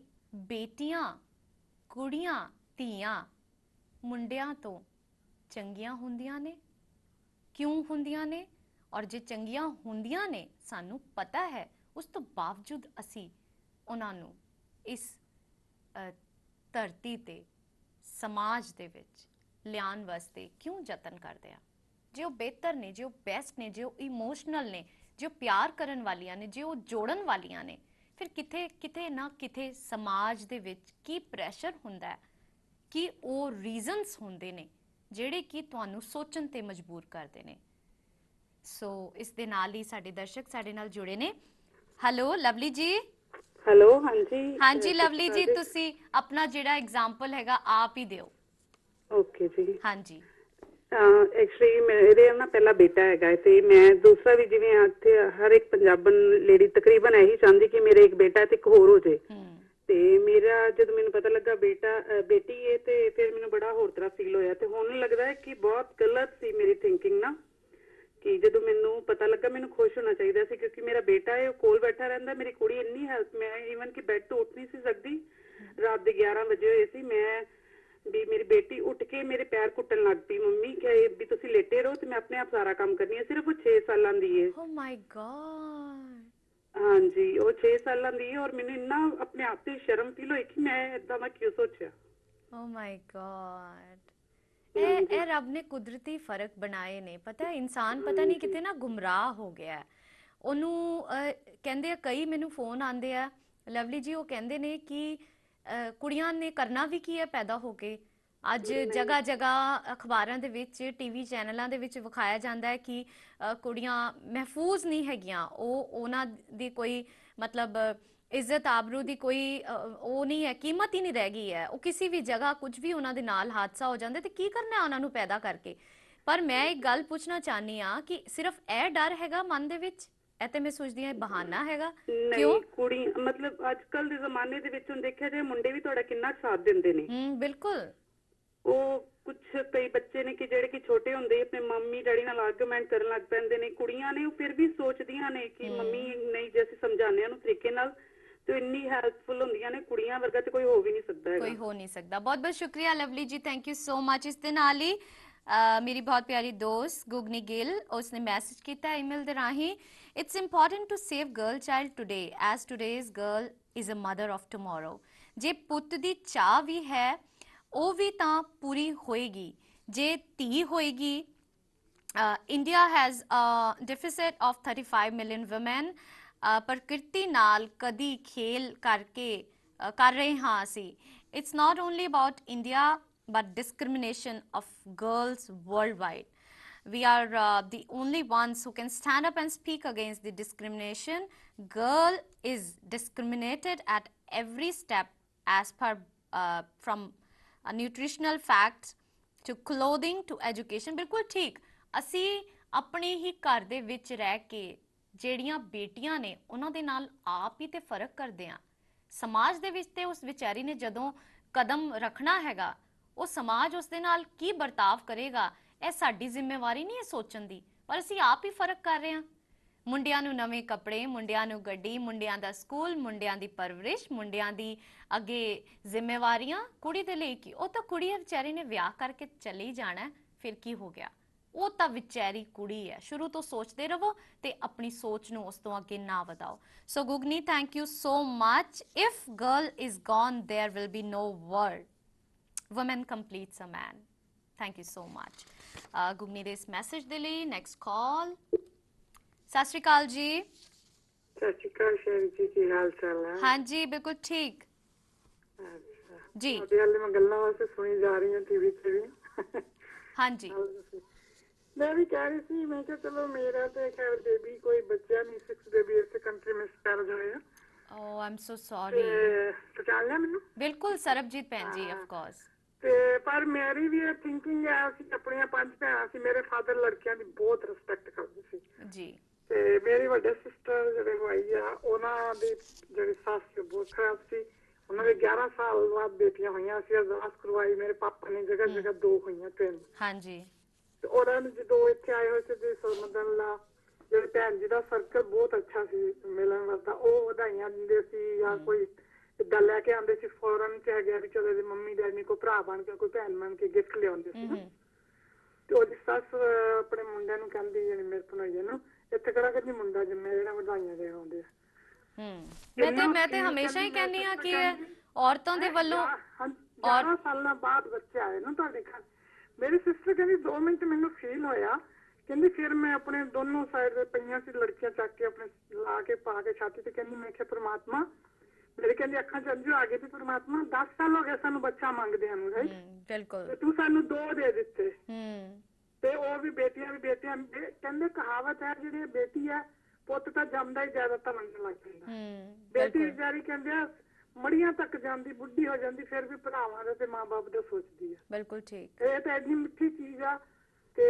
बेटियां कुड़ियां धीयां मुंडियां तो चंगियां हुंदियां ने, क्यों हुंदियां ने, और जे चंगियां हुंदियां ने सानू पता है, उस तो बावजूद असी उन्हां नू इस धरती ते ਸਮਾਜ ਦੇ ਵਿੱਚ ਲਿਆਉਣ ਵਾਸਤੇ ਕਿਉਂ ਯਤਨ ਕਰਦੇ ਆ? ਜੇ ਉਹ ਬਿਹਤਰ ਨੇ, ਜੇ ਉਹ ਬੈਸਟ ਨੇ, ਜੇ ਉਹ ਇਮੋਸ਼ਨਲ ਨੇ, ਜੇ ਉਹ ਪਿਆਰ ਕਰਨ ਵਾਲੀਆਂ ਨੇ, ਜੇ ਉਹ ਜੋੜਨ ਵਾਲੀਆਂ ਨੇ, ਫਿਰ ਕਿਤੇ ਨਾ ਕਿਤੇ ਸਮਾਜ ਦੇ ਵਿੱਚ ਕੀ ਪ੍ਰੈਸ਼ਰ ਹੁੰਦਾ ਹੈ, ਕਿ ਉਹ ਰੀਜ਼ਨਸ ਹੁੰਦੇ ਨੇ ਜਿਹੜੇ ਕਿ ਤੁਹਾਨੂੰ ਸੋਚਣ ਤੇ ਮਜਬੂਰ ਕਰਦੇ ਨੇ। ਸੋ ਇਸ ਦੇ ਨਾਲ ਹੀ ਸਾਡੇ ਦਰਸ਼ਕ ਸਾਡੇ ਨਾਲ ਜੁੜੇ ਨੇ। ਹੈਲੋ ਲਵਲੀ ਜੀ। ਹੈਲੋ, ਹਾਂਜੀ ਹਾਂਜੀ ਲਵਲੀ ਜੀ, ਤੁਸੀਂ ਆਪਣਾ ਜਿਹੜਾ ਐਗਜ਼ਾਮਪਲ ਹੈਗਾ ਆਪ ਹੀ ਦਿਓ। ਓਕੇ ਜੀ। ਹਾਂਜੀ। ਐਕਚੁਅਲੀ ਮੇਰੇ ਨਾ ਪਹਿਲਾ ਬੇਟਾ ਹੈਗਾ ਤੇ ਮੈਂ ਦੂਸਰਾ ਵੀ, ਜਿਵੇਂ ਇੱਥੇ ਹਰ ਇੱਕ ਪੰਜਾਬਣ ਲੇਡੀ ਤਕਰੀਬਨ ਇਹੀ ਚਾਹੁੰਦੀ ਕਿ ਮੇਰੇ ਇੱਕ ਬੇਟਾ ਤੇ ਇੱਕ ਹੋਰ ਹੋ ਜੇ। ਤੇ ਮੇਰਾ ਜਦੋਂ ਮੈਨੂੰ ਪਤਾ ਲੱਗਾ ਬੇਟੀ ਹੈ ਤੇ ਫਿਰ ਮੈਨੂੰ ਬੜਾ ਹੋਰ ਤਰ੍ਹਾਂ ਫੀਲ ਹੋਇਆ। ਤੇ ਹੁਣ ਲੱਗਦਾ ਹੈ ਕਿ ਬਹੁਤ ਗਲਤ ਸੀ ਮੇਰੀ ਥਿੰਕਿੰਗ ਨਾ, ਕਿ ਜਦੋਂ ਮੈਨੂੰ ਪਤਾ ਲੱਗਾ ਮੈਨੂੰ ਖੁਸ਼ ਹੋਣਾ ਚਾਹੀਦਾ ਸੀ, ਕਿਉਂਕਿ ਮੇਰਾ ਬੇਟਾ ਹੈ ਉਹ ਕੋਲ ਬੈਠਾ ਰਹਿੰਦਾ। ਮੇਰੀ ਕੁੜੀ ਇੰਨੀ ਹੈਲਪ, ਮੈਂ ਈਵਨ ਕਿ ਬੈੱਡ ਤੋਂ ਉੱਠ ਨਹੀਂ ਸੀ ਸਕਦੀ। ਰਾਤ ਦੇ 11 ਵਜੇ ਹੋਏ ਸੀ, ਮੈਂ ਵੀ ਮੇਰੀ ਬੇਟੀ ਉੱਠ ਕੇ ਮੇਰੇ ਪੈਰ ਕੁੱਟਣ ਲੱਗ ਪਈ, ਮੰਮੀ ਕਿ ਵੀ ਤੁਸੀਂ ਲੇਟੇ ਰਹੋ ਤੇ ਮੈਂ ਆਪਣੇ ਆਪ ਸਾਰਾ ਕੰਮ ਕਰਨੀ ਹੈ। ਸਿਰਫ ਉਹ 6 ਸਾਲਾਂ ਦੀ ਹੈ। ਓ ਮਾਈ ਗॉड। ਹਾਂਜੀ, ਉਹ 6 ਸਾਲਾਂ ਦੀ ਹੈ। ਔਰ ਮੈਨੂੰ ਇੰਨਾ ਆਪਣੇ ਆਪ ਤੇ ਸ਼ਰਮ ਫੀਲ ਹੋਈ ਕਿ ਮੈਂ ਏਦਾਂ ਦਾ ਕਿਉਂ ਸੋਚਿਆ। ਓ ਮਾਈ ਗॉड। ਇਹ ਰੱਬ ਨੇ ਕੁਦਰਤੀ ਫਰਕ ਬਣਾਏ ਨੇ। ਪਤਾ ਇਨਸਾਨ ਪਤਾ ਨਹੀਂ ਕਿਤੇ ਨਾ ਗੁੰਮਰਾਹ ਹੋ ਗਿਆ। ਉਹਨੂੰ ਕਹਿੰਦੇ ਆ, ਕਈ ਮੈਨੂੰ ਫੋਨ ਆਉਂਦੇ ਆ ਲਵਲੀ ਜੀ, ਉਹ ਕਹਿੰਦੇ ਨੇ ਕਿ ਕੁੜੀਆਂ ਨੇ ਕਰਨਾ ਵੀ ਕੀ ਹੈ ਪੈਦਾ ਹੋ ਕੇ। ਅੱਜ ਜਗ੍ਹਾ ਜਗ੍ਹਾ ਅਖਬਾਰਾਂ ਦੇ ਵਿੱਚ, ਟੀਵੀ ਚੈਨਲਾਂ ਦੇ ਵਿੱਚ ਵਿਖਾਇਆ ਜਾਂਦਾ ਹੈ ਕਿ ਕੁੜੀਆਂ ਮਹਿਫੂਜ਼ ਨਹੀਂ ਹੈਗੀਆਂ। ਉਹਨਾਂ ਦੀ ਕੋਈ ਮਤਲਬ ਇੱਜ਼ਤ ਆਬਰੂ ਦੀ ਕੋਈ ਉਹ ਨਹੀਂ ਹੈ, ਕੀਮਤ ਹੀ ਨਹੀਂ ਰਹਿ ਗਈ ਹੈ। ਉਹ ਕਿਸੇ ਵੀ ਜਗ੍ਹਾ ਕੁਝ ਵੀ ਉਹਨਾਂ ਦੇ ਨਾਲ ਹਾਦਸਾ ਹੋ ਜਾਂਦਾ ਤੇ ਕੀ ਕਰਨਾ ਉਹਨਾਂ ਨੂੰ ਪੈਦਾ ਕਰਕੇ। ਪਰ ਮੈਂ ਇੱਕ ਗੱਲ ਪੁੱਛਣਾ ਚਾਹਨੀ ਆ ਕਿ ਸਿਰਫ ਇਹ ਡਰ ਹੈਗਾ ਮਨ ਦੇ ਵਿੱਚ? ਇਹ ਤੇ ਮੈਂ ਸੋਚਦੀ ਹਾਂ ਬਹਾਨਾ ਹੈਗਾ। ਕਿਉਂ? ਕੁੜੀ ਮਤਲਬ ਅੱਜ ਕੱਲ ਦੇ ਜ਼ਮਾਨੇ ਦੇ ਵਿੱਚ ਹੁਣ ਦੇਖਿਆ ਜਾਏ, ਮੁੰਡੇ ਵੀ ਤੁਹਾਡਾ ਕਿੰਨਾ ਸਾਥ ਦਿੰਦੇ ਨੇ। ਬਿਲਕੁਲ। ਉਹ ਕਈ ਬੱਚੇ ਨੇ ਕਿ ਜਿਹੜੇ ਕਿ ਛੋਟੇ ਹੁੰਦੇ ਆਪਣੇ ਮੰਮੀ ਡੈਡੀ ਨਾਲ ਆਰਗੂਮੈਂਟ ਕਰਨ ਲੱਗ ਪੈਂਦੇ ਨੇ। ਕੁੜੀਆਂ ਨੇ ਉਹ ਫਿਰ ਵੀ ਸੋਚਦੀਆਂ ਨੇ ਕਿ ਮੰਮੀ ਨਹੀਂ, ਜੇ ਅਸੀਂ ਸਮਝਾਉਂਦੇ ਹਾਂ ਉਹਨੂੰ ਤਰੀਕੇ ਨਾਲ ਤੇ ਇੰਨੀ ਹੈਲਪਫੁਲ ਹੁੰਦੀਆਂ ਨੇ। ਕੁੜੀਆਂ ਵਰਗਾ ਤੇ ਕੋਈ ਹੋ ਵੀ ਨਹੀਂ ਸਕਦਾ ਹੈਗਾ। ਕੋਈ ਹੋ ਨਹੀਂ ਸਕਦਾ। ਬਹੁਤ ਬਹੁਤ ਸ਼ੁਕਰੀਆ ਲਵਲੀ ਜੀ, ਥੈਂਕ ਯੂ ਸੋ ਮਚ। ਇਸ ਦੇ ਨਾਲ ਹੀ ਮੇਰੀ ਬਹੁਤ ਪਿਆਰੀ ਦੋਸਤ ਗੁਗਨੀ ਗਿੱਲ, ਉਸਨੇ ਮੈਸੇਜ ਕੀਤਾ ਈਮੇਲ ਦੇ ਰਾਹੀਂ, it's important to save girl child today as today's girl is a mother of tomorrow. ਜੇ ਪੁੱਤ ਦੀ ਚਾਹ ਵੀ ਹੈ ਉਹ ਵੀ ਤਾਂ ਪੂਰੀ ਹੋਏਗੀ ਜੇ ਧੀ ਹੋਏਗੀ। India has a deficit of 35 million women. ਪ੍ਰਕਿਰਤੀ ਨਾਲ ਕਦੀ ਖੇਲ ਕਰ ਰਹੇ ਹਾਂ ਅਸੀਂ। It's not only about India but discrimination of girls worldwide. We are the only ones who can stand up and speak against the discrimination. Girl is discriminated at every step as per from nutritional facts to clothing to education. ਬਿਲਕੁਲ ਠੀਕ। ਅਸੀਂ ਆਪਣੇ ਹੀ ਘਰ ਦੇ ਵਿੱਚ ਰਹਿ ਕੇ ਜਿਹੜੀਆਂ ਬੇਟੀਆਂ ਨੇ ਉਹਨਾਂ ਦੇ ਨਾਲ ਆਪ ਹੀ ਤੇ ਫਰਕ ਕਰਦੇ ਆ। ਸਮਾਜ ਦੇ ਵਿੱਚ ਤੇ ਉਸ ਵਿਚਾਰੀ ਨੇ ਜਦੋਂ ਕਦਮ ਰੱਖਣਾ ਹੈਗਾ, ਉਹ ਸਮਾਜ ਉਸ ਦੇ ਨਾਲ ਕੀ ਵਰਤਾਵ ਕਰੇਗਾ ਇਹ ਸਾਡੀ ਜ਼ਿੰਮੇਵਾਰੀ ਨਹੀਂ ਹੈ ਸੋਚਣ ਦੀ। ਪਰ ਅਸੀਂ ਆਪ ਹੀ ਫਰਕ ਕਰ ਰਹੇ ਹਾਂ। ਮੁੰਡਿਆਂ ਨੂੰ ਨਵੇਂ ਕੱਪੜੇ, ਮੁੰਡਿਆਂ ਨੂੰ ਗੱਡੀ, ਮੁੰਡਿਆਂ ਦਾ ਸਕੂਲ, ਮੁੰਡਿਆਂ ਦੀ ਪਰਵਰਿਸ਼, ਮੁੰਡਿਆਂ ਦੀ ਅੱਗੇ ਜ਼ਿੰਮੇਵਾਰੀਆਂ। ਕੁੜੀ ਦੇ ਲਈ ਕੀ? ਉਹ ਤਾਂ ਕੁੜੀ ਹੈ ਵਿਚਾਰੀ ਨੇ, ਵਿਆਹ ਕਰਕੇ ਚਲੀ ਜਾਣਾ, ਫਿਰ ਕੀ ਹੋ ਗਿਆ? ਉਹ ਤਾਂ ਵਿਚਾਰੀ ਕੁੜੀ ਹੈ। ਸ਼ੁਰੂ ਤੋਂ ਸੋਚਦੇ ਰਹੋ ਤੇ ਆਪਣੀ ਸੋਚ ਨੂੰ ਉਸ ਤੋਂ ਅੱਗੇ ਨਾ ਵਧਾਓ। So Gugni, thank you so much. If girl is gone there will be no world. Woman completes a man. Thank you so much. Gugni ਦੇ ਇਸ ਮੈਸੇਜ ਦੇ ਲਈ। Next call. ਸਤਿ ਸ਼੍ਰੀ ਅਕਾਲ ਜੀ। ਸਤਿ ਸ਼੍ਰੀ ਅਕਾਲ ਸ਼ੇਰ ਜੀ, ਕੀ ਹਾਲ ਚਾਲ ਹੈ? ਹਾਂਜੀ ਬਿਲਕੁਲ ਠੀਕ ਜੀ। ਉਹਦੇ ਹਾਲੇ ਮੈਂ ਗੱਲਾਂ ਵਾਸਤੇ ਸੁਣੀ ਜਾ ਰਹੀ ਹਾਂ ਟੀਵੀ ਤੇ ਵੀ। ਹਾਂਜੀ, ਮੈਂ ਵੀ ਕਹਿ ਰਹੀ ਸੀ, ਮੈਂ ਕਿਹਾ ਚਲੋ ਮੇਰਾ ਤੇ ਖੈਰ ਬੇਬੀ ਕੋਈ ਬੱਚਾ ਨਹੀਂ, 6 ਬੇਬੀ ਇਸੇ ਕੰਟਰੀ ਮਿਸਕੈਰੇਜ ਹੋਏ ਆ। Oh, I'm so sorry. ਪਛਾਣ ਲਿਆ ਮੈਨੂੰ? ਬਿਲਕੁਲ ਸਰਬਜੀਤ ਭੈਣ ਜੀ, of course. ਤੇ ਪਰ ਮੇਰੀ ਵੀ ਇਹ ਥਿੰਕਿੰਗ ਹੈ, ਅਸੀਂ ਆਪਣੀਆਂ 5 ਭੈਣਾਂ ਸੀ। ਮੇਰੇ ਫਾਦਰ ਲੜਕਿਆਂ ਦੀ ਬਹੁਤ ਰਿਸਪੈਕਟ ਕਰਦੇ ਸੀ ਜੀ। ਤੇ ਮੇਰੀ ਵੱਡੇ ਸਿਸਟਰ ਜਿਹੜੇ ਹੋਈ ਆ, ਉਹਨਾਂ ਦੀ ਜਿਹੜੀ ਸੱਸ ਸੀ ਬਹੁਤ ਖਰਾਬ ਸੀ। ਉਹਨਾਂ ਦੇ 11 ਸਾਲ ਬਾਅਦ ਬੇਟੀਆਂ ਹੋਈਆਂ ਸੀ। ਅਰਦਾਸ ਕਰਵਾਈ, ਮੇਰੇ ਪਾਪਾ ਨੇ ਜਗ੍ਹਾ ਜਗ੍ਹਾ 2 ਹੋਈਆਂ, 3। ਹਾਂਜੀ। ਤੇ ਉਹਨਾਂ ਨੂੰ ਜਦੋਂ ਇੱਥੇ ਆਏ ਹੋਏ ਸੀ ਸਰਮਦਨਲਾ, ਜਿਹੜੇ ਭੈਣ ਜੀ ਦਾ ਸਰਕਲ ਬਹੁਤ ਅੱਛਾ ਸੀ ਮਿਲਣ ਵਾਸਤਾ। ਉਹ ਵਧਾਈਆਂ ਦਿੰਦੇ ਸੀ ਜਾਂ ਕੋਈ ਇੱਦਾਂ ਲੈ ਕੇ ਆਉਂਦੇ ਸੀ। ਫੋਰਨ ਚ ਹੈਗੇ ਵੀ ਚਲੋ ਮੰਮੀ ਡੈਡੀ ਕੋਈ ਭਰਾ ਬਣ ਕੇ, ਕੋਈ ਭੈਣ ਬਣ ਕੇ ਗਿਫਟ ਲਿਆਉਂਦੇ ਸੀ ਨਾ। ਤੇ ਉਹਦੀ ਸੱਸ ਆਪਣੇ ਮੁੰਡਿਆਂ ਨੂੰ ਕਹਿੰਦੀ, ਜਿਹੜੀ ਮੇਰੇ ਭਣੋਈਏ ਨੂੰ, ਇੱਥੇ ਕਿਹੜਾ ਕਦੀ ਮੁੰਡਾ ਜੰਮਿਆ ਜਿਹੜਾ ਵਧਾਈਆਂ ਦੇਣ ਆਉਂਦੇ ਆ। ਮੈਂ ਤੇ ਹਮੇਸ਼ਾ ਹੀ ਕਹਿੰਦੀ ਆ ਕਿ ਔਰਤਾਂ ਦੇ ਵੱਲੋਂ 11 ਸਾਲਾਂ ਬਾਅਦ ਬੱਚੇ ਆਏ ਨਾ ਤੁਹਾਡੇ ਘਰ। ਮੇਰੀ ਸਿਸਟਰ ਕਹਿੰਦੀ 2 ਮਿੰਟ ਮੈਨੂੰ ਫੀਲ ਹੋਇਆ, ਕਹਿੰਦੀ ਫਿਰ ਮੈਂ ਆਪਣੇ ਦੋਨੋਂ ਸਾਈਡ ਦੇ ਪਈਆਂ ਸੀ ਲੜਕੀਆਂ ਚੱਕ ਕੇ ਆਪਣੇ ਲਾ ਕੇ ਪਾ ਕੇ ਛਾਤੀ ਤੇ, ਕਹਿੰਦੀ ਮੈਂ ਕਿਹਾ ਪ੍ਰਮਾਤਮਾ, ਮੇਰੇ ਕਹਿੰਦੀ ਅੱਖਾਂ ਚ ਅੰਜੂ ਆ ਗਏ ਤੇ ਪ੍ਰਮਾਤਮਾ 10 ਸਾਲ ਹੋ ਗਏ ਸਾਨੂੰ ਬੱਚਾ ਮੰਗਦਿਆਂ ਨੂੰ, ਰਾਈਟ, ਬਿਲਕੁਲ, ਤੇ ਤੂੰ ਸਾਨੂੰ 2 ਦੇ ਦਿੱਤੇ। ਤੇ ਉਹ ਵੀ ਬੇਟੀਆਂ ਕਹਿੰਦੇ ਕਹਾਵਤ ਹੈ ਜਿਹੜੀ ਬੇਟੀ ਹੈ ਪੁੱਤ ਤਾਂ ਜੰਮਦਾ ਹੀ ਜ਼ਿਆਦਾਤਰ ਮੰਗਣ ਲੱਗ ਪੈਂਦਾ, ਬੇਟੀ ਵਿਚਾਰੀ ਕਹਿੰਦੇ ਆ ਮੜੀਆਂ ਤੱਕ ਜਾਂਦੀ, ਬੁੱਢੀ ਹੋ ਜਾਂਦੀ, ਫਿਰ ਵੀ ਭਰਾਵਾਂ ਦਾ ਤੇ ਮਾਂ-ਬਾਪ ਦਾ ਸੋਚਦੀ ਹੈ। ਬਿਲਕੁਲ ਠੀਕ। ਇਹ ਤਾਂ ਇੰਨੀ ਮਿੱਠੀ ਚੀਜ਼ ਆ ਤੇ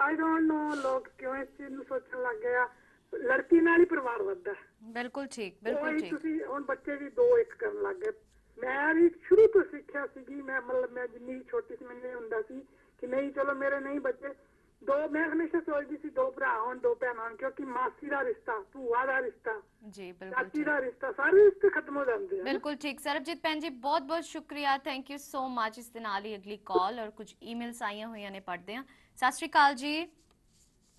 ਆਈ ਡੋਂਟ ਨੋ ਲੋਕ ਕਿਉਂ ਇਸ ਚੀਜ਼ ਨੂੰ ਸੋਚਣ ਲੱਗ ਗਏ ਆ। ਲੜਕੀ ਨਾਲ ਹੀ ਪਰਿਵਾਰ ਵੱਧਦਾ। ਬਿਲਕੁਲ ਠੀਕ, ਬਿਲਕੁਲ ਠੀਕ। ਤੁਸੀਂ ਹੁਣ ਬੱਚੇ ਵੀ 2-1 ਕਰਨ ਲੱਗ ਗਏ। ਮੈਂ ਵੀ ਸ਼ੁਰੂ ਤੋਂ ਸਿੱਖਿਆ ਸੀਗੀ, ਮੈਂ ਜਿੰਨੀ ਛੋਟੀ ਸੀ ਮੈਨੂੰ ਹੁੰਦਾ ਸੀ ਕਿ ਨਹੀਂ ਚਲੋ ਮੇਰੇ ਨਹੀਂ ਬੱਚੇ 2, ਮੈਂ ਹਮੇਸ਼ਾ ਸੋਚਦੀ ਸੀ 2 ਭਰਾ ਹੋਣ 2 ਭੈਣਾਂ ਹੋਣ, ਕਿਉਂਕਿ ਮਾਸੀ ਦਾ ਰਿਸ਼ਤਾ, ਭੂਆ ਦਾ ਰਿਸ਼ਤਾ, ਜੀ ਬਿਲਕੁਲ, ਚਾਚੀ ਦਾ ਰਿਸ਼ਤਾ, ਸਾਰੇ ਰਿਸ਼ਤੇ ਖਤਮ ਹੋ ਜਾਂਦੇ ਆ। ਬਿਲਕੁਲ ਠੀਕ। ਸਰਬਜੀਤ ਭੈਣ ਜੀ ਬਹੁਤ ਬਹੁਤ ਸ਼ੁਕਰੀਆ, ਥੈਂਕ ਯੂ ਸੋ ਮਚ। ਇਸ ਦੇ ਨਾਲ ਹੀ ਅਗਲੀ ਕਾਲ ਔਰ ਕੁਝ ਈਮੇਲਸ ਆਈਆਂ ਹੋਈਆਂ ਨੇ, ਪੜ੍ਹਦੇ ਹਾਂ। ਸਤਿ ਸ਼੍ਰੀ ਅਕਾਲ ਜੀ।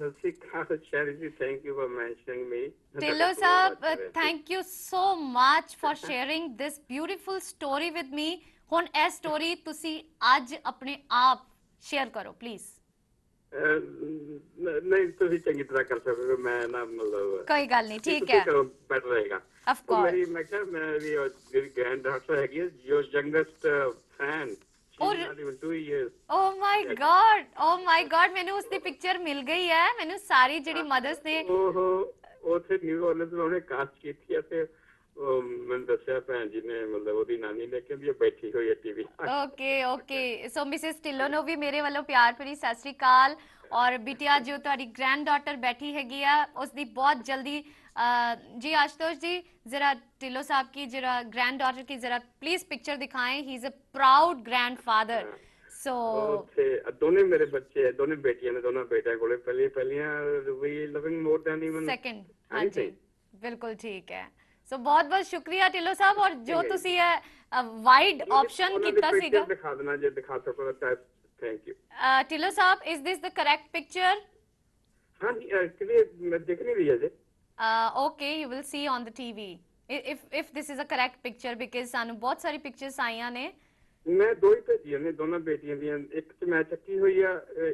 ਸਤਿ ਸ਼੍ਰੀ ਅਕਾਲ ਸ਼ੈਰੀ ਜੀ, thank you for mentioning me. Dhillon Sahib, thank you so much for sharing this beautiful story with me. ਹੁਣ ਇਹ ਸਟੋਰੀ ਤੁਸੀਂ ਅੱਜ ਆਪਣੇ ਆਪ ਸ਼ੇਅਰ ਕਰੋ ਪਲੀਜ਼। ਨਹੀਂ ਤੁਸੀਂ ਚੰਗੀ ਤਰ੍ਹਾਂ ਕਰ ਸਕੋਗੇ, ਮੈਂ ਨਾ ਮਤਲਬ ਕੋਈ ਗੱਲ ਨਹੀਂ, ਠੀਕ ਹੈ, ਬੈਟਰ ਰਹੇਗਾ। Of course. ਮੇਰੀ ਮੈਂ ਕਿਹਾ ਮੇਰੀ ਜਿਹੜੀ ਗ੍ਰੈਂਡ ਡਾਟਰ ਹੈਗੀ ਹੈ, ਯੋਰ ਯੰਗੈਸਟ ਫੈਨ, ਓ ਮਾਈ ਗॉड ਮੈਨੂੰ ਉਸ ਦੀ ਪਿਕਚਰ ਮਿਲ ਗਈ ਹੈ। ਮੈਨੂੰ ਸਾਰੀ ਜਿਹੜੀ ਮਦਰਸ ਨੇ ਉਥੇ ਨਿਊ ਆਰਲੀਨਸ ਉਹਨੇ ਕਾਸਟ ਕੀਤੀ ਹੈ ਤੇ ਮੈਨੂੰ ਦੱਸਿਆ ਭੈਣ ਜੀ ਨੇ, ਮਤਲਬ ਉਹਦੀ ਨਾਨੀ ਨੇ, ਕਹਿੰਦੀ ਬੈਠੀ ਹੋਈ ਹੈ TV. Okay so Mrs Dhillon ਨੂੰ ਵੀ ਮੇਰੇ ਵੱਲੋਂ ਪਿਆਰ ਭਰੀ ਸਤਿ ਸ਼੍ਰੀ ਅਕਾਲ। ਔਰ ਬਿਟਿਆ ਜੋ ਤੁਹਾਡੀ ग्रैंड डॉटर बैठी हैगी है उसकी बहुत जल्दी जी आशुतोष जी जरा ढिल्लों साहब की जरा ग्रैंड डॉटर की जरा प्लीज पिक्चर दिखाएं। He is a proud grandfather. So दोनों मेरे बच्चे हैं, दोनों बेटियां ने, दोनों बेटियां कोले पहलियां we loving more than even second. हां जी बिल्कुल ठीक है। सो बहुत बहुत शुक्रिया ढिल्लों साहब। और जो तुसी वाइड ऑप्शन कीता सीगा दिखा देना जे दिखा सको तो थैंक यू। ढिल्लों साहब is this the correct picture? हां जी एक्चुअली मैं देख नहीं रही है। Okay you will see on the TV if this is a correct picture because ਸਾਨੂੰ ਬਹੁਤ ਸਾਰੀ ਪਿਕਚਰਸ ਆਈਆਂ ਨੇ। ਮੈਂ ਦੋ ਹੀ ਭੇਜੀਆਂ ਨੇ, ਦੋਨਾਂ ਬੇਟੀਆਂ ਦੀਆਂ, ਇੱਕ ਚ ਮੈਂ ਚੱਕੀ ਹੋਈ ਆ,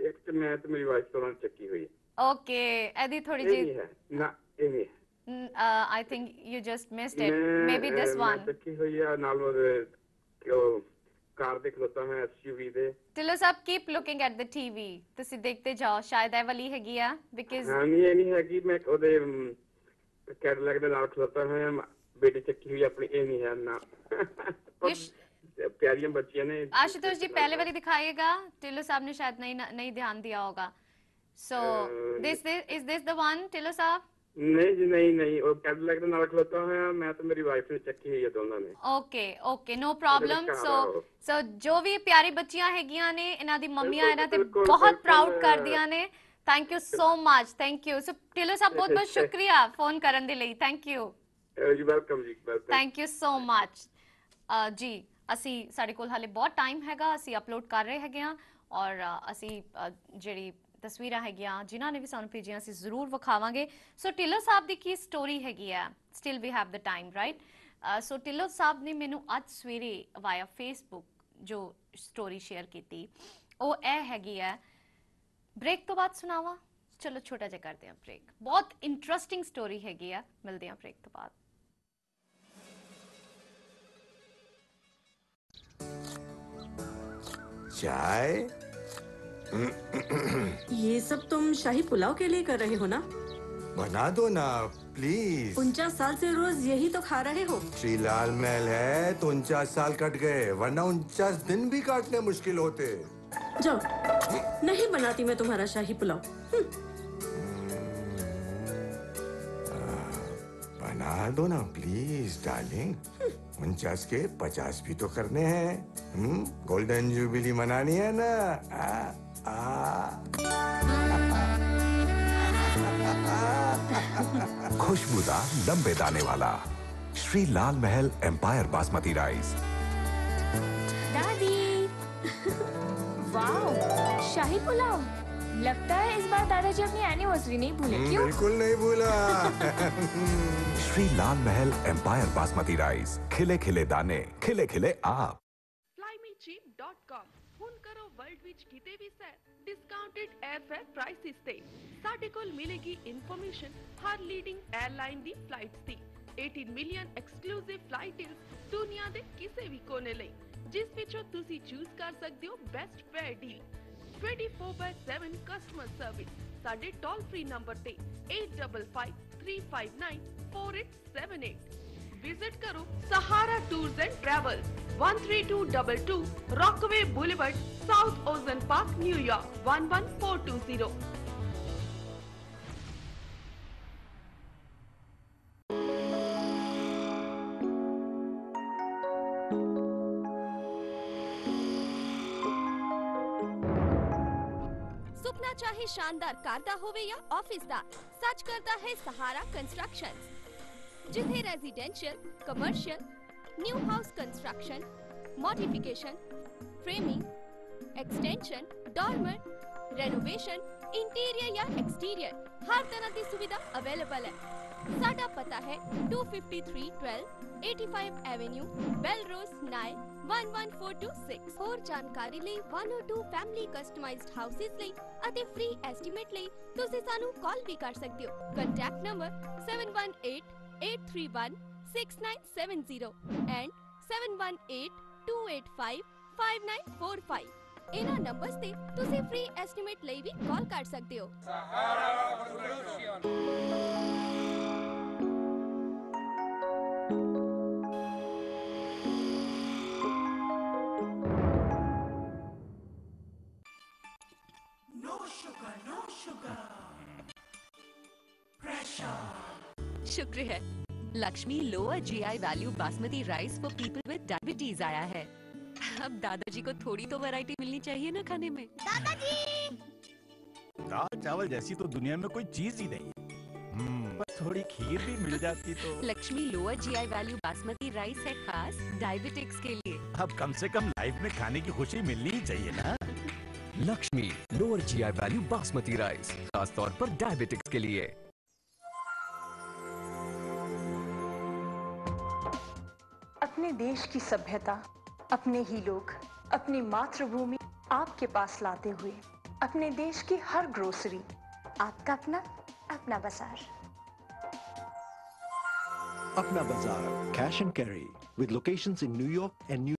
ਇੱਕ ਚ ਮੈਂ ਤੇ ਮੇਰੀ ਵਾਈਫ ਦੋਨਾਂ ਚੱਕੀ ਹੋਈ ਆ। ਓਕੇ ਇਹਦੀ ਥੋੜੀ ਜਿਹੀ ਨਾ ਇਹ ਨਹੀਂ I think you just missed it. Maybe this one. ਚੱਕੀ ਹੋਈ ਆ ਨਾਲ ਉਹ ਕਾਰ ਦੇ ਖਲੋਤਾ ਮੈਂ SUV ਦੇ। ਢਿੱਲੋਂ ਸਾਹਿਬ keep looking at the TV. ਤੁਸੀਂ ਦੇਖਦੇ ਜਾਓ, ਸ਼ਾਇਦ ਇਹ ਵਾਲੀ ਹੈਗੀ ਆ because ਹਾਂ ਨਹੀਂ ਇਹ ਨਹੀਂ ਹੈਗੀ, ਮੈਂ ਉਹਦੇ ਕੈਡਲੈਕ ਦੇ ਨਾਲ ਖਲੋਤਾ ਹੋਇਆ, ਬੇਟੀ ਚੱਕੀ ਹੋਈ ਆਪਣੀ, ਇਹ ਨਹੀਂ ਹੈ ਨਾ। प्यारियां बच्चियां ने। आशुतोष जी पहले वाली दिखाइएगा, टिल्लो साहब ने शायद नहीं ध्यान दिया होगा। So this is this the one Tillo साहब? नहीं जी नहीं वो कैडलैक ਦੇ ਨਾਲ ਖਲੋਤਾ ਹੋਇਆ ਮੈਂ ਤੇ ਮੇਰੀ ਵਾਈਫ ਨੇ ਚੱਕੀ ਹੋਈ ਹੈ ਦੋਨਾਂ ਨੇ। Okay no problem. सो जो भी प्यारी बच्चियां ਹੈਗੀਆਂ ਨੇ ਇਹਨਾਂ ਦੀ ਮੰਮੀਆਂ ਇਹਨਾਂ ਤੇ ਬਹੁਤ ਪ੍ਰਾਊਡ ਕਰਦੀਆਂ ਨੇ। Thank you so much, thank you. So Dhillon साहब बहुत बहुत शुक्रिया फोन ਕਰਨ ਦੇ ਲਈ। थैंक यू ਜੀ, ਵੈਲਕਮ ਜੀ, welcome. Thank you so much ਜੀ। ਅਸੀਂ ਸਾਡੇ ਕੋਲ ਹਾਲੇ ਬਹੁਤ ਟਾਈਮ ਹੈਗਾ, ਅਸੀਂ ਅਪਲੋਡ ਕਰ ਰਹੇ ਹੈਗੇ ਆ ਔਰ ਅਸੀਂ ਜਿਹੜੀ ਤਸਵੀਰਾਂ ਹੈਗੀਆਂ ਜਿਨ੍ਹਾਂ ਨੇ ਵੀ ਸਾਨੂੰ ਭੇਜੀਆਂ ਅਸੀਂ ਜ਼ਰੂਰ ਵਿਖਾਵਾਂਗੇ। ਸੋ ਢਿੱਲੋਂ ਸਾਹਿਬ ਦੀ ਕੀ ਸਟੋਰੀ ਹੈਗੀ ਆ, still we have the time right. So Dhillon ਸਾਹਿਬ ਨੇ ਮੈਨੂੰ ਅੱਜ ਸਵੇਰੇ ਵਾਇਆ ਫੇਸਬੁੱਕ ਜੋ ਸਟੋਰੀ ਸ਼ੇਅਰ ਕੀਤੀ ਉਹ ਇਹ ਹੈਗੀ ਆ। ਬ੍ਰੇਕ ਤੋਂ ਬਾਅਦ ਸੁਣਾਵਾਂ? ਚਲੋ ਛੋਟਾ ਜਿਹਾ ਕਰਦੇ ਹਾਂ ਬ੍ਰੇਕ। ਬਹੁਤ ਇੰਟਰਸਟਿੰਗ ਸਟੋਰੀ ਹੈਗੀ ਆ, ਮਿਲਦੇ ਹਾਂ ਬ੍ਰੇਕ ਤੋਂ ਬਾਅਦ। चाय? ये सब तुम शाही पुलाव के लिए कर रहे हो ना? बना दो ना प्लीज। 49 साल से रोज यही तो खा रहे हो। श्री लाल महल है तो 49 साल कट गए, वरना 49 दिन भी काटने मुश्किल होते। जाओ, नहीं बनाती मैं तुम्हारा शाही पुलाव। बना दो ना प्लीज डार्लिंग। 49 के 50 भी तो करने हैं। गोल्डन जुबली मनानी है ना। खुशबूदार लंबे दाने वाला श्री लाल महल एम्पायर बासमती राइस। दादी वाओ, शाही पुलाव। लगता है इस बार दादाजी अपनी एनिवर्सरी नहीं भूले। क्यों? बिल्कुल नहीं भूला। श्री लाल महल एम्पायर बासमती राइस, खिले खिले दाने, खिले खिले आप। Fly Me sahara.com। ਹੁਣ ਕਰੋ ਵਰਲਡ ਵਿੱਚ ਕਿਤੇ ਵੀ ਸੈਰ ਡਿਸਕਾਊਂਟਡ 에ਅਰਫੇਅਰ ਪ੍ਰਾਈਸਿਸ ਤੇ। ਸਾਡੇ ਕੋਲ ਮਿਲੇਗੀ ਇਨਫੋਰਮੇਸ਼ਨ ਹਰ ਲੀਡਿੰਗ 에ਅਰਲਾਈਨ ਦੀ ਫਲਾਈਟਸ ਦੀ। 18 ਮਿਲੀਅਨ ਐਕਸਕਲੂਸਿਵ ਫਲਾਈਟ ਡੀਲਸ ਦੁਨੀਆ ਦੇ ਕਿਸੇ ਵੀ ਕੋਨੇ ਲਈ, ਜਿਸ ਵਿੱਚੋਂ ਤੁਸੀਂ ਚੂਜ਼ ਕਰ ਸਕਦੇ ਹੋ best fair deal. 24/7 customer service ਸਾਡੇ ਟੋਲ ਫ੍ਰੀ ਨੰਬਰ ਤੇ 8553594878। विजिट करो Sahara tours and travels 13222 Rockaway Boulevard South Ozone Park New York 11420। सुपना चाहे शानदार कार दा होवे या ऑफिस दा, सच करता है सहारा कंस्ट्रक्शंस। जिथे residential, commercial, new house construction, modification, framing, extension, dormer, renovation, interior या एक्सटीरियर हर तरह की सुविधा अवेलेबल है। साडा पता है 25312 85 एवेन्यू, बेलरोज, नाई 11426। और जानकारी ਲਈ 102 फैमिली कस्टमाइज्ड हाउसेस ਲਈ ਅਤੇ फ्री एस्टीमेट ਲਈ ਤੁਸੀਂ ਸਾਨੂੰ ਕਾਲ ਵੀ ਕਰ ਸਕਦੇ ਹੋ। Contact number 7188316970 and 7182855945। ਇਹਨਾਂ ਨੰਬਰਸ ਤੇ ਤੁਸੀਂ ਫ੍ਰੀ ਐਸਟੀਮੇਟ ਲਈ ਵੀ ਕਾਲ ਕਰ ਸਕਦੇ ਹੋ। No sugar, no sugar. Pressure. शुक्र है Lakshmi lower GI value basmati rice for people with diabetes आया है। अब दादाजी को थोड़ी तो वैरायटी मिलनी चाहिए ना खाने में। दादाजी! दाल चावल जैसी तो दुनिया में कोई चीज ही नहीं है। बस थोड़ी खीर भी मिल जाती तो। Lakshmi lower GI value basmati rice है खास डायबिटिक्स के लिए। अब कम से कम लाइफ में खाने की खुशी मिलनी ही चाहिए ना। Lakshmi lower GI value basmati rice खास तौर पर डायबिटिक्स के लिए। अपने देश की सभ्यता, अपने ही लोग, अपनी मातृभूमि आपके पास लाते हुए अपने देश की हर ग्रोसरी आपका अपना बाजार। अपना बाजार cash and carry with locations in New York and New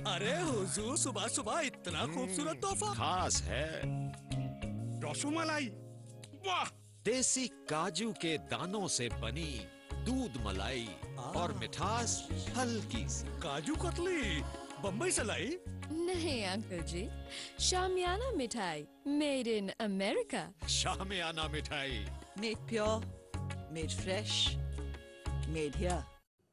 अरे हुजूर सुबह सुबह इतना खूबसूरत तोहफा खास है। रसमलाई, वाह! देसी काजू के दानों से बनी दूध मलाई और मिठास हल्की सी। काजू कतली, बम्बई से लाई? नहीं अंकल जी, शामियाना मिठाई मेड इन अमेरिका। शामियाना मिठाई Made pure, made fresh, made here.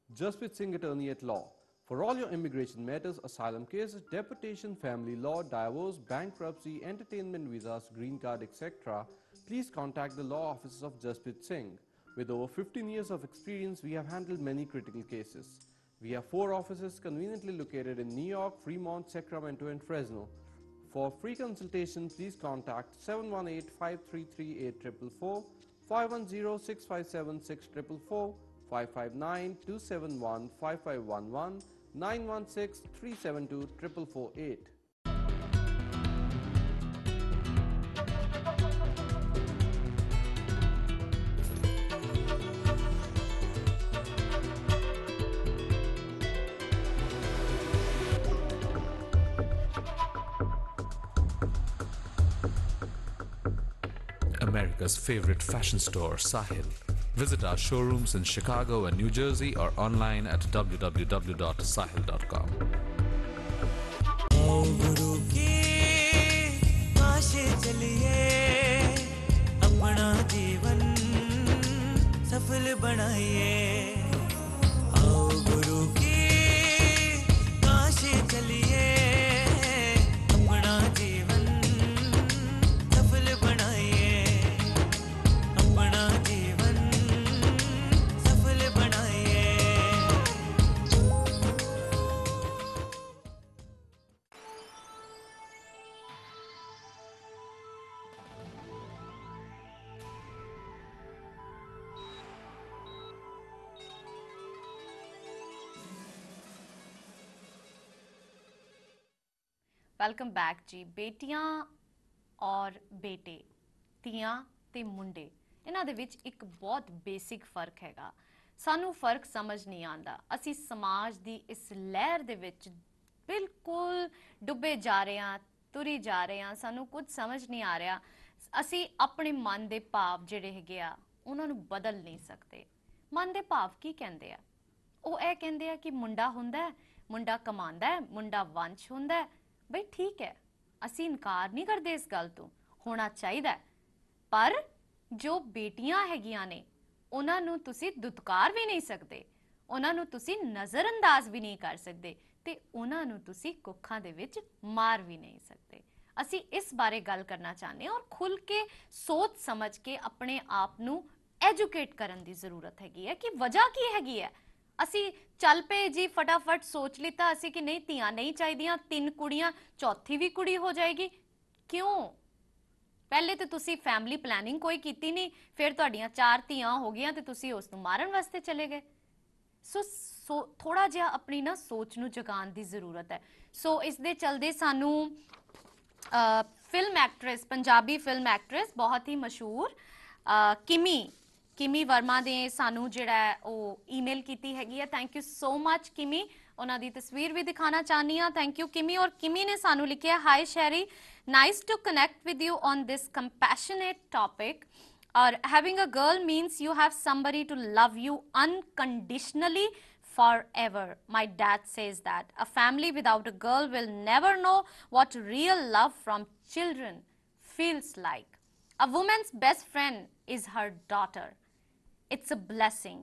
Jasprit Singh, attorney at law. For all your immigration matters, asylum cases, deportation, family law, divorce, bankruptcy, entertainment visas, green card, etc., please contact the law offices of Jasprit Singh. With over 15 years of experience, we have handled many critical cases. We have 4 offices conveniently located in New York, Fremont, Sacramento, and Fresno. For free consultation, please contact 718-533-8444, 510-657-6444, 559-271-5511, 916-372-4448. America's favorite fashion store, Sahil. Visit our showrooms in Chicago and New Jersey or online at www.sahil.com. गुरु की पाशे चलिए, अपना जीवन सफल बनाइए। आओ गुरु की पाशे चलिए, अपना जीवन सफल बनाइए। अपना जीवन सफल बनाइए। ਵੈਲਕਮ ਬੈਕ ਜੀ। ਬੇਟੀਆਂ ਔਰ ਬੇਟੇ, ਧੀਆਂ ਤੇ ਮੁੰਡੇ, ਇਹਨਾਂ ਦੇ ਵਿੱਚ ਇੱਕ ਬਹੁਤ ਬੇਸਿਕ ਫਰਕ ਹੈਗਾ। ਸਾਨੂੰ ਫਰਕ ਸਮਝ ਨਹੀਂ ਆਉਂਦਾ। ਅਸੀਂ ਸਮਾਜ ਦੀ ਇਸ ਲਹਿਰ ਦੇ ਵਿੱਚ ਬਿਲਕੁਲ ਡੁੱਬੇ ਜਾ ਰਹੇ ਹਾਂ, ਤੁਰੀ ਜਾ ਰਹੇ ਹਾਂ, ਸਾਨੂੰ ਕੁਝ ਸਮਝ ਨਹੀਂ ਆ ਰਿਹਾ। ਅਸੀਂ ਆਪਣੇ ਮਨ ਦੇ ਭਾਵ ਜਿਹੜੇ ਹੈਗੇ ਆ ਉਹਨਾਂ ਨੂੰ ਬਦਲ ਨਹੀਂ ਸਕਦੇ। ਮਨ ਦੇ ਭਾਵ ਕੀ ਕਹਿੰਦੇ ਆ? ਉਹ ਇਹ ਕਹਿੰਦੇ ਆ ਕਿ ਮੁੰਡਾ ਹੁੰਦਾ ਹੈ, ਮੁੰਡਾ ਕਮਾਉਂਦਾ ਹੈ, ਮੁੰਡਾ ਵੰਸ਼ ਹੁੰਦਾ ਹੈ। ਬਈ ਠੀਕ ਹੈ, ਅਸੀਂ ਇਨਕਾਰ ਨਹੀਂ ਕਰਦੇ ਇਸ ਗੱਲ ਤੋਂ, ਹੋਣਾ ਚਾਹੀਦਾ ਹੈ। ਪਰ ਜੋ ਬੇਟੀਆਂ ਹੈਗੀਆਂ ਨੇ ਉਹਨਾਂ ਨੂੰ ਤੁਸੀਂ ਦੁਤਕਾਰ ਵੀ ਨਹੀਂ ਸਕਦੇ, ਉਹਨਾਂ ਨੂੰ ਤੁਸੀਂ ਨਜ਼ਰਅੰਦਾਜ਼ ਵੀ ਨਹੀਂ ਕਰ ਸਕਦੇ ਤੇ ਉਹਨਾਂ ਨੂੰ ਤੁਸੀਂ ਕੁੱਖਾਂ ਦੇ ਵਿੱਚ ਮਾਰ ਵੀ ਨਹੀਂ ਸਕਦੇ। ਅਸੀਂ ਇਸ ਬਾਰੇ ਗੱਲ ਕਰਨਾ ਚਾਹੁੰਦੇ ਹਾਂ ਔਰ ਖੁੱਲ ਕੇ ਸੋਚ ਸਮਝ ਕੇ ਆਪਣੇ ਆਪ ਨੂੰ ਐਜੂਕੇਟ ਕਰਨ ਦੀ ਜ਼ਰੂਰਤ ਹੈਗੀ ਹੈ ਕਿ ਵਜ੍ਹਾ ਕੀ ਹੈਗੀ ਹੈ। ਅਸੀਂ ਚੱਲ ਪਏ ਜੀ, ਫਟਾਫਟ ਸੋਚ ਲਿੱਤਾ ਅਸੀਂ ਕਿ ਨਹੀਂ ਧੀਆਂ ਨਹੀਂ ਚਾਹੀਦੀਆਂ, 3 ਕੁੜੀਆਂ, ਚੌਥੀ ਵੀ ਕੁੜੀ ਹੋ ਜਾਏਗੀ। ਕਿਉਂ? ਪਹਿਲੇ ਤੇ ਤੁਸੀਂ ਫੈਮਿਲੀ ਪਲੈਨਿੰਗ ਕੋਈ ਕੀਤੀ ਨਹੀਂ, ਫਿਰ ਤੁਹਾਡੀਆਂ 4 ਧੀਆਂ ਹੋ ਗਈਆਂ ਤੇ ਤੁਸੀਂ ਉਸ ਨੂੰ ਮਾਰਨ ਵਾਸਤੇ ਚਲੇ ਗਏ। ਸੋ ਥੋੜਾ ਜਿਹਾ ਆਪਣੀ ਨਾ ਸੋਚ ਨੂੰ ਜਗਾਉਣ ਦੀ ਜ਼ਰੂਰਤ ਹੈ। ਸੋ ਇਸ ਦੇ ਚਲਦੇ ਸਾਨੂੰ film actress, Punjabi film actress ਬਹੁਤ ਹੀ ਮਸ਼ਹੂਰ ਕਿਮੀ ਵਰਮਾ ਨੇ ਸਾਨੂੰ ਜਿਹੜਾ ਉਹ ਈਮੇਲ ਕੀਤੀ ਹੈਗੀ ਹੈ। Thank you so much Kimmy. ਉਹਨਾਂ ਦੀ ਤਸਵੀਰ ਵੀ ਦਿਖਾਣਾ ਚਾਹਨੀ ਆ। Thank you Kimmy. ਔਰ ਕਿਮੀ ਨੇ ਸਾਨੂੰ ਲਿਖਿਆ, hi Sherry, nice to connect with you on this compassionate topic. Or having a girl means you have somebody to love you unconditionally forever. My dad says that a family without a girl will never know what real love from children feels like. A woman's best friend is her daughter. It's a blessing.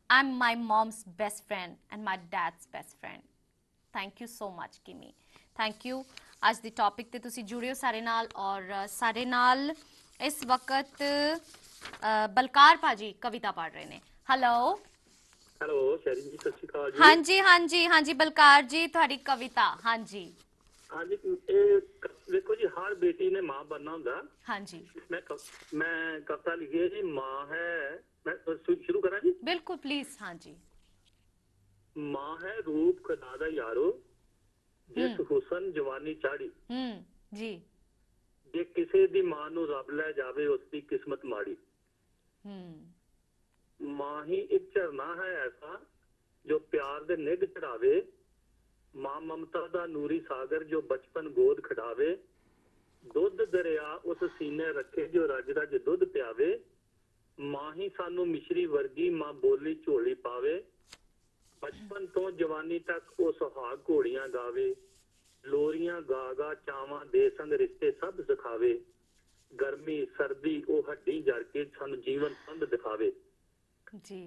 I'm my mom's best friend and my dad's best friend. Thank you so much, Kimi. Thank you. आज the topic ते तुसी जुड़े हो सारे नाल और सारे नाल इस वक्त बलकार भाजी कविता पढ़ रहे ने। हेलो हेलो शैरी जी, सत श्री अकाल जी। हाँ जी हाँ जी हाँ जी बलकार जी, थोड़ी कविता। हाँ जी हाँ जी, देखो जी, हर बेटी ने मां बनना होगा। हाँ जी, मैं कविता लिखी है जी, मां है। मैं शुरू करा जी? बिल्कुल प्लीज। हाँ जी। मां है रूप खुदा दा यारो, जिस हुसन जवानी चाड़ी। जी। जे किसी दी मां नू रब लै जावे उसकी किस्मत माड़ी। मां ही एक झरना है ऐसा जो प्यार दे निग चढ़ावे, मां ममता दा नूरी सागर जो बचपन गोद खड़ावे, दुध दरिया उस सीने रखे जो रज रज दुध प्यावे, मां ही सानू मिश्री वर्गी मां बोली झोली पावे, बचपन तो जवानी तक वो सुहाग घोड़ियां गावे, लोरियां गा गा चावां दे संग रिश्ते सब सिखावे, गर्मी सर्दी ओ हड्डी जड़ के सानू जीवन संध दिखावे जी।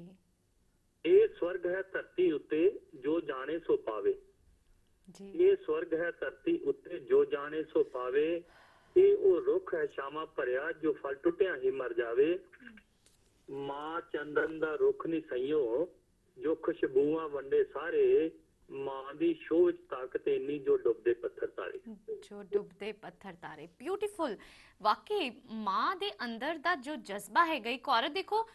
ये स्वर्ग है धरती उत्ते जो जाने सो पावे जी। ये स्वर्ग है धरती उत्ते जो जाने सो पावे, ये ओ रुख है शामा भरिया जो फल टुटिया ही मर जावे, मां चंदन दा रुख नहीं सईयो जो खुशबूआं वंडे सारे, मां दी शोच ताकत इन्नी जो डुबदे पत्थर तारे। जो डुबदे पत्थर तारे, ब्यूटीफुल। वाकई मां दे अंदर दा जो जज्बा है गई औरत, देखो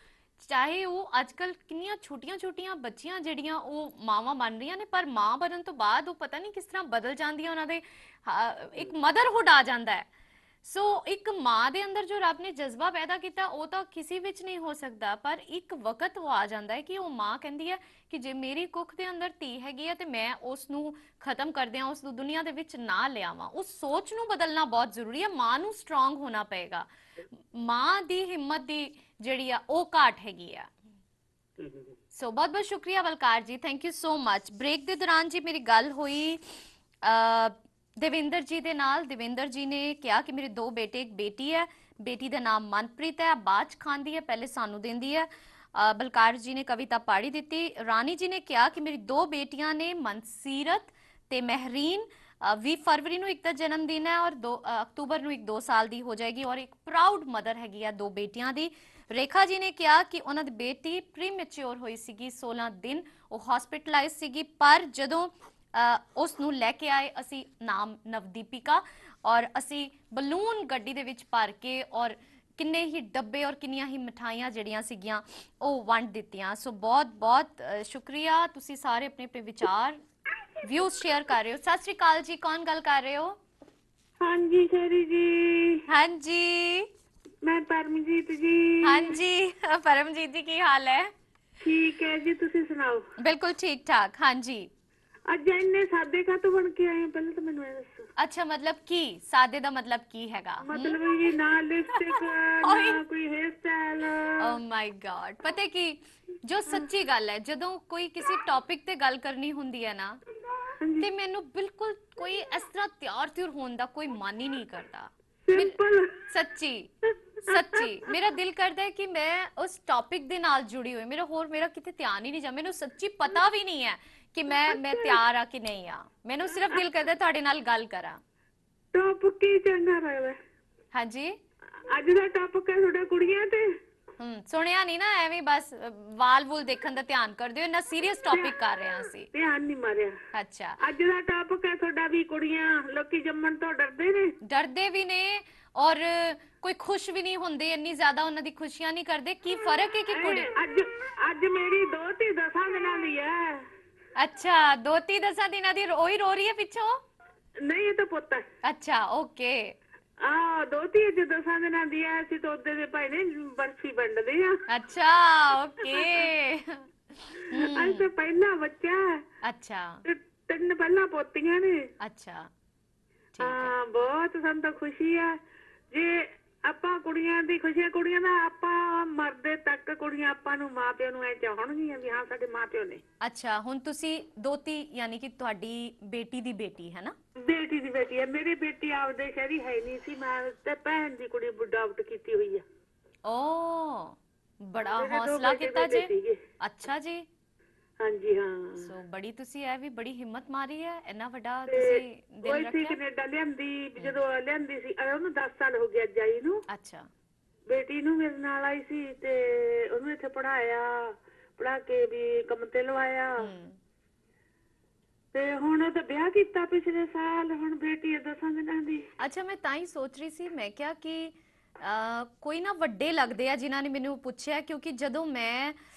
चाहे वो आजकल किन्नियां छोटियां छोटियां बच्चियां ਜਿਹੜੀਆਂ ਉਹ ਮਾਵਾਂ ਬਣ ਰਹੀਆਂ ਨੇ, ਪਰ ਮਾਂ ਬਣਨ ਤੋਂ ਬਾਅਦ ਉਹ ਪਤਾ ਨਹੀਂ ਕਿਸ ਤਰ੍ਹਾਂ ਬਦਲ ਜਾਂਦੀਆਂ, ਉਹਨਾਂ ਦੇ ਇੱਕ ਮਦਰਹੁੱਡ ਆ ਜਾਂਦਾ ਹੈ। ਸੋ ਇੱਕ ਮਾਂ ਦੇ ਅੰਦਰ ਜੋ ਰੱਬ ਨੇ ਜਜ਼ਬਾ ਪੈਦਾ ਕੀਤਾ ਉਹ ਤਾਂ ਕਿਸੇ ਵਿੱਚ ਨਹੀਂ ਹੋ ਸਕਦਾ, ਪਰ ਇੱਕ ਵਕਤ ਉਹ ਆ ਜਾਂਦਾ ਹੈ ਕਿ ਉਹ ਮਾਂ ਕਹਿੰਦੀ ਹੈ ਕਿ ਜੇ ਮੇਰੀ ਕੁੱਖ ਦੇ ਅੰਦਰ ਧੀ ਹੈਗੀ ਹੈ ਤੇ ਮੈਂ ਉਸ ਨੂੰ ਖਤਮ ਕਰ ਦਿਆਂ, ਉਸ ਨੂੰ ਦੁਨੀਆ ਦੇ ਵਿੱਚ ਨਾ ਲਿਆਵਾਂ। ਉਸ ਸੋਚ ਨੂੰ ਬਦਲਣਾ ਬਹੁਤ ਜ਼ਰੂਰੀ ਹੈ। ਮਾਂ ਨੂੰ ਸਟਰੋਂਗ ਹੋਣਾ ਪਏਗਾ। ਮਾਂ ਦੀ ਹਿੰਮਤ ਦੀ ਜਿਹੜੀ ਆ ਉਹ ਘਾਟ ਹੈਗੀ ਆ। ਸੋ ਬਹੁਤ ਬਹੁਤ ਸ਼ੁਕਰੀਆ Balkar ji, thank you so much. Break ਦੇ ਦੌਰਾਨ ਜੀ ਮੇਰੀ ਗੱਲ ਹੋਈ ਦੇਵਿੰਦਰ ਜੀ ਦੇ ਨਾਲ। ਦੇਵਿੰਦਰ ਜੀ ਨੇ ਕਿਹਾ ਕਿ ਮੇਰੇ 2 ਬੇਟੇ, ਇੱਕ ਬੇਟੀ ਹੈ, ਬੇਟੀ ਦਾ ਨਾਮ ਮਨਪ੍ਰੀਤ ਹੈ, ਬਾਜ ਖਾਂਦੀ ਹੈ, ਪਹਿਲੇ ਸਾਨੂੰ ਦਿੰਦੀ ਹੈ। ਬਲਕਾਰ ਜੀ ਨੇ ਕਵਿਤਾ ਪੜ੍ਹੀ ਦਿੱਤੀ। ਰਾਣੀ ਜੀ ਨੇ ਕਿਹਾ ਕਿ ਮੇਰੀ 2 ਬੇਟੀਆਂ ਨੇ, ਮਨਸੀਰਤ ਤੇ ਮਹਿਰੀਨ। 20 ਫਰਵਰੀ ਨੂੰ ਇੱਕ ਦਾ ਜਨਮ ਦਿਨ ਹੈ ਔਰ 2 ਅਕਤੂਬਰ ਨੂੰ ਇੱਕ 2 ਸਾਲ ਦੀ ਹੋ ਜਾਏਗੀ ਔਰ ਇੱਕ ਪ੍ਰਾਊਡ ਮਦਰ ਹੈਗੀ ਆ 2 ਬੇਟੀਆਂ ਦੀ। ਰੇਖਾ ਜੀ ਨੇ ਕਿਹਾ ਕਿ ਉਹਨਾਂ ਦੀ ਬੇਟੀ ਪ੍ਰੀਮੈਚੁਰ ਹੋਈ ਸੀਗੀ, 16 ਦਿਨ ਉਹ ਹਸਪੀਟਲਾਈਜ਼ ਸੀਗੀ, ਪਰ ਜਦੋਂ ਉਸ ਨੂੰ ਲੈ ਕੇ ਆਏ ਅਸੀਂ ਨਾਮ ਨਵਦੀਪਿਕਾ, ਔਰ ਅਸੀਂ ਬਲੂਨ ਗੱਡੀ ਦੇ ਵਿੱਚ ਭਰ ਕੇ ਔਰ ਕਿੰਨੇ ਹੀ ਡੱਬੇ ਔਰ ਕਿੰਨੀਆਂ ਹੀ ਮਿਠਾਈਆਂ ਜਿਹੜੀਆਂ ਸੀਗੀਆਂ ਉਹ ਵੰਡ ਦਿੱਤੀਆਂ। ਸੋ ਬਹੁਤ ਬਹੁਤ ਸ਼ੁਕਰੀਆ। ਤੁਸੀਂ ਸਾਰੇ ਆਪਣੇ ਆਪਣੇ ਵਿਚਾਰ व्यूज शेयर कर रहे हो। सत श्री अकाल जी, कौन गल कर रहे हो? हाँ जी शेरी जी। हाँ जी मैं परमजीत जी। हाँ जी परमजीत जी की हाल है? ठीक है जी, तुसी सुनाओ? बिल्कुल ठीक ठाक। हाँ जी। ਅੱਜ ਇੰਨੇ ਸਾਦੇ ਕਾ ਤੋਂ ਬਣ ਕੇ ਆਏ ਪਹਿਲਾਂ ਤਾਂ ਮੈਨੂੰ ਇਹ ਦੱਸੋ। अच्छा मतलब की सादे दा मतलब की हैगा? मतलब ये ना लिपस्टिक ना कोई hair style. Oh my god. पता है कि जो सच्ची गल है, ਜਦੋਂ ਕੋਈ ਕਿਸੇ ਟੌਪਿਕ ਤੇ ਗੱਲ ਕਰਨੀ ਹੁੰਦੀ ਹੈ ਨਾ ਤੇ ਮੈਨੂੰ ਬਿਲਕੁਲ ਕੋਈ ਇਸ ਤਰ੍ਹਾਂ ਤਿਆਰ ਹੋਣ ਦਾ ਕੋਈ ਮਨ ਹੀ ਨਹੀਂ ਕਰਦਾ। ਸੱਚੀ ਸੱਚੀ ਮੇਰਾ ਦਿਲ ਕਰਦਾ ਹੈ ਕਿ ਮੈਂ ਉਸ ਟੌਪਿਕ ਦੇ ਨਾਲ ਜੁੜੀ ਹੋਈ, ਮੇਰਾ ਕਿਤੇ ਧਿਆਨ ਹੀ ਨਹੀਂ ਜਾ, ਮੈਨੂੰ ਸੱਚੀ ਪਤਾ ਵੀ ਨਹੀਂ ਹੈ ਕਿ ਮੈਂ ਤਿਆਰ ਆ ਕਿ ਨਹੀਂ ਆ। ਮੈਨੂੰ ਸਿਰਫ ਦਿਲ ਕਰਦਾ ਤੁਹਾਡੇ ਨਾਲ ਗੱਲ ਕਰਾਂ। ਟੌਪਿਕ ਕੀ ਚੰਗਾ ਲੱਗਦਾ? ਹਾਂਜੀ ਅੱਜ ਦਾ ਟੌਪਿਕ ਹੈ ਤੁਹਾਡਾ ਕੁੜੀਆਂ ਤੇ। ਸੁਣਿਆ ਨਹੀਂ ਨਾ, ਐਵੇਂ ਬਸ ਵਾਲ ਵੂਲ ਦੇਖਣ ਦਾ ਧਿਆਨ ਕਰਦੇ ਹੋ। ਇੰਨਾ ਸੀਰੀਅਸ ਟੌਪਿਕ ਕਰ ਰਹੇ ਹਾਂ ਅਸੀਂ। ਧਿਆਨ ਨਹੀਂ ਮਾਰਿਆ। ਅੱਛਾ ਅੱਜ ਦਾ ਟੌਪਿਕ ਹੈ ਤੁਹਾਡਾ ਵੀ ਕੁੜੀਆਂ ਲੋਕੀ ਜੰਮਣ ਤੋਂ ਡਰਦੇ ਨੇ। ਡਰਦੇ ਵੀ ਨੇ ਔਰ ਕੋਈ ਖੁਸ਼ ਵੀ ਨਹੀਂ ਹੁੰਦੇ, ਇੰਨੀ ਜ਼ਿਆਦਾ ਉਹਨਾਂ ਦੀ ਖੁਸ਼ੀਆਂ ਨਹੀਂ ਕਰਦੇ। ਕੀ ਫਰਕ ਹੈ ਕਿ ਕੁੜੀ ਅੱਜ ਮੇਰੀ ਦੋਤੀ 10 ਦਿਨਾਂ ਦੀ ਹੈ। अच्छा दोती 10 दिना दी ओही रो रही है पिछो? नहीं ये तो पुੱਤ है। अच्छा ओके। ਦੋਤੀ ਅੱਜ 10 ਦਿਨਾਂ ਦੀ ਹੈ। ਅਸੀਂ ਤਾਂ ਉਹਦੇ ਦੇ ਭਾਈ ਨੇ ਬਰਫੀ ਵੰਡਦੇ ਆ। अच्छा ओके। ਅੱਜ ਤਾਂ ਪਹਿਲਾ ਬੱਚਾ। अच्छा 3 ਪਹਿਲਾਂ ਪੋਤੀਆਂ ਨੇ। अच्छा ਹਾਂ ਬਹੁਤ ਸਾਨੂੰ ਤਾਂ ਖੁਸ਼ੀ ਆ। ਜੇ ਆਪਾਂ ਕੁੜੀਆਂ ਦੀ ਖੁਸ਼ੀ, ਕੁੜੀਆਂ ਦਾ ਆਪਾਂ ਮਰਦੇ ਤੱਕ ਕੁੜੀਆਂ ਆਪਾਂ ਨੂੰ ਮਾਪਿਆਂ ਨੂੰ ਐ ਚਾਹਣਗੀਆਂ ਵੀ ਹਾਂ ਸਾਡੇ ਮਾਪਿਓ ਨੇ। ਅੱਛਾ ਹੁਣ ਤੁਸੀਂ ਦੋਤੀ ਯਾਨੀ ਕਿ ਤੁਹਾਡੀ ਬੇਟੀ ਦੀ ਬੇਟੀ ਹੈ ਨਾ? ਬੇਟੀ ਦੀ ਬੇਟੀ ਹੈ। ਮੇਰੀ ਬੇਟੀ ਆਪਦੇ ਸ਼ਹਿਰੀ ਹੈ ਨਹੀਂ ਸੀ, ਮੈਂ ਤੇ ਭੈਣ ਦੀ ਕੁੜੀ ਅਡਾਪਟ ਕੀਤੀ ਹੋਈ ਆ। ਓ ਬੜਾ ਹੌਸਲਾ ਕੀਤਾ ਜੀ। ਅੱਛਾ ਜੀ। ਹਾਂਜੀ ਹਾਂ। ਸੋ ਬੜੀ ਤੁਸੀਂ ਇਹ ਵੀ ਬੜੀ ਹਿੰਮਤ ਮਾਰੀ ਹੈ, ਇੰਨਾ ਵੱਡਾ ਤੁਸੀਂ ਦਿਲ ਰੱਖਿਆ। ਕੈਨੇਡਾ ਲਿਆਂਦੀ, ਜਦੋਂ ਲਿਆਂਦੀ ਸੀ ਉਹਨੂੰ 10 ਸਾਲ ਹੋ ਗਏ ਅੱਜ ਆਈ ਨੂੰ। ਅੱਛਾ ਬੇਟੀ ਨੂੰ ਮੇਰੇ ਨਾਲ ਆਈ ਸੀ ਤੇ ਉਹਨੂੰ ਇੱਥੇ ਪੜਾ ਕੇ ਵੀ ਕੰਮ ਤੇ ਲਵਾਇਆ ਤੇ ਹੁਣ ਤਾਂ ਵਿਆਹ ਕੀਤਾ ਪਿਛਲੇ ਸਾਲ। ਹੁਣ ਬੇਟੀ 10 ਦਿਨਾਂ ਦੀ। ਅੱਛਾ ਮੈਂ ਤਾਂ ਹੀ ਸੋਚ ਰਹੀ ਸੀ, ਮੈਂ ਕਿਹਾ ਕਿ ਕੋਈ ਨਾ ਵੱਡੇ ਲੱਗਦੇ ਆ ਜਿਨ੍ਹਾਂ ਨੇ ਮੈਨੂੰ ਪੁੱਛਿਆ, ਕਿਉਂਕਿ ਜਦੋਂ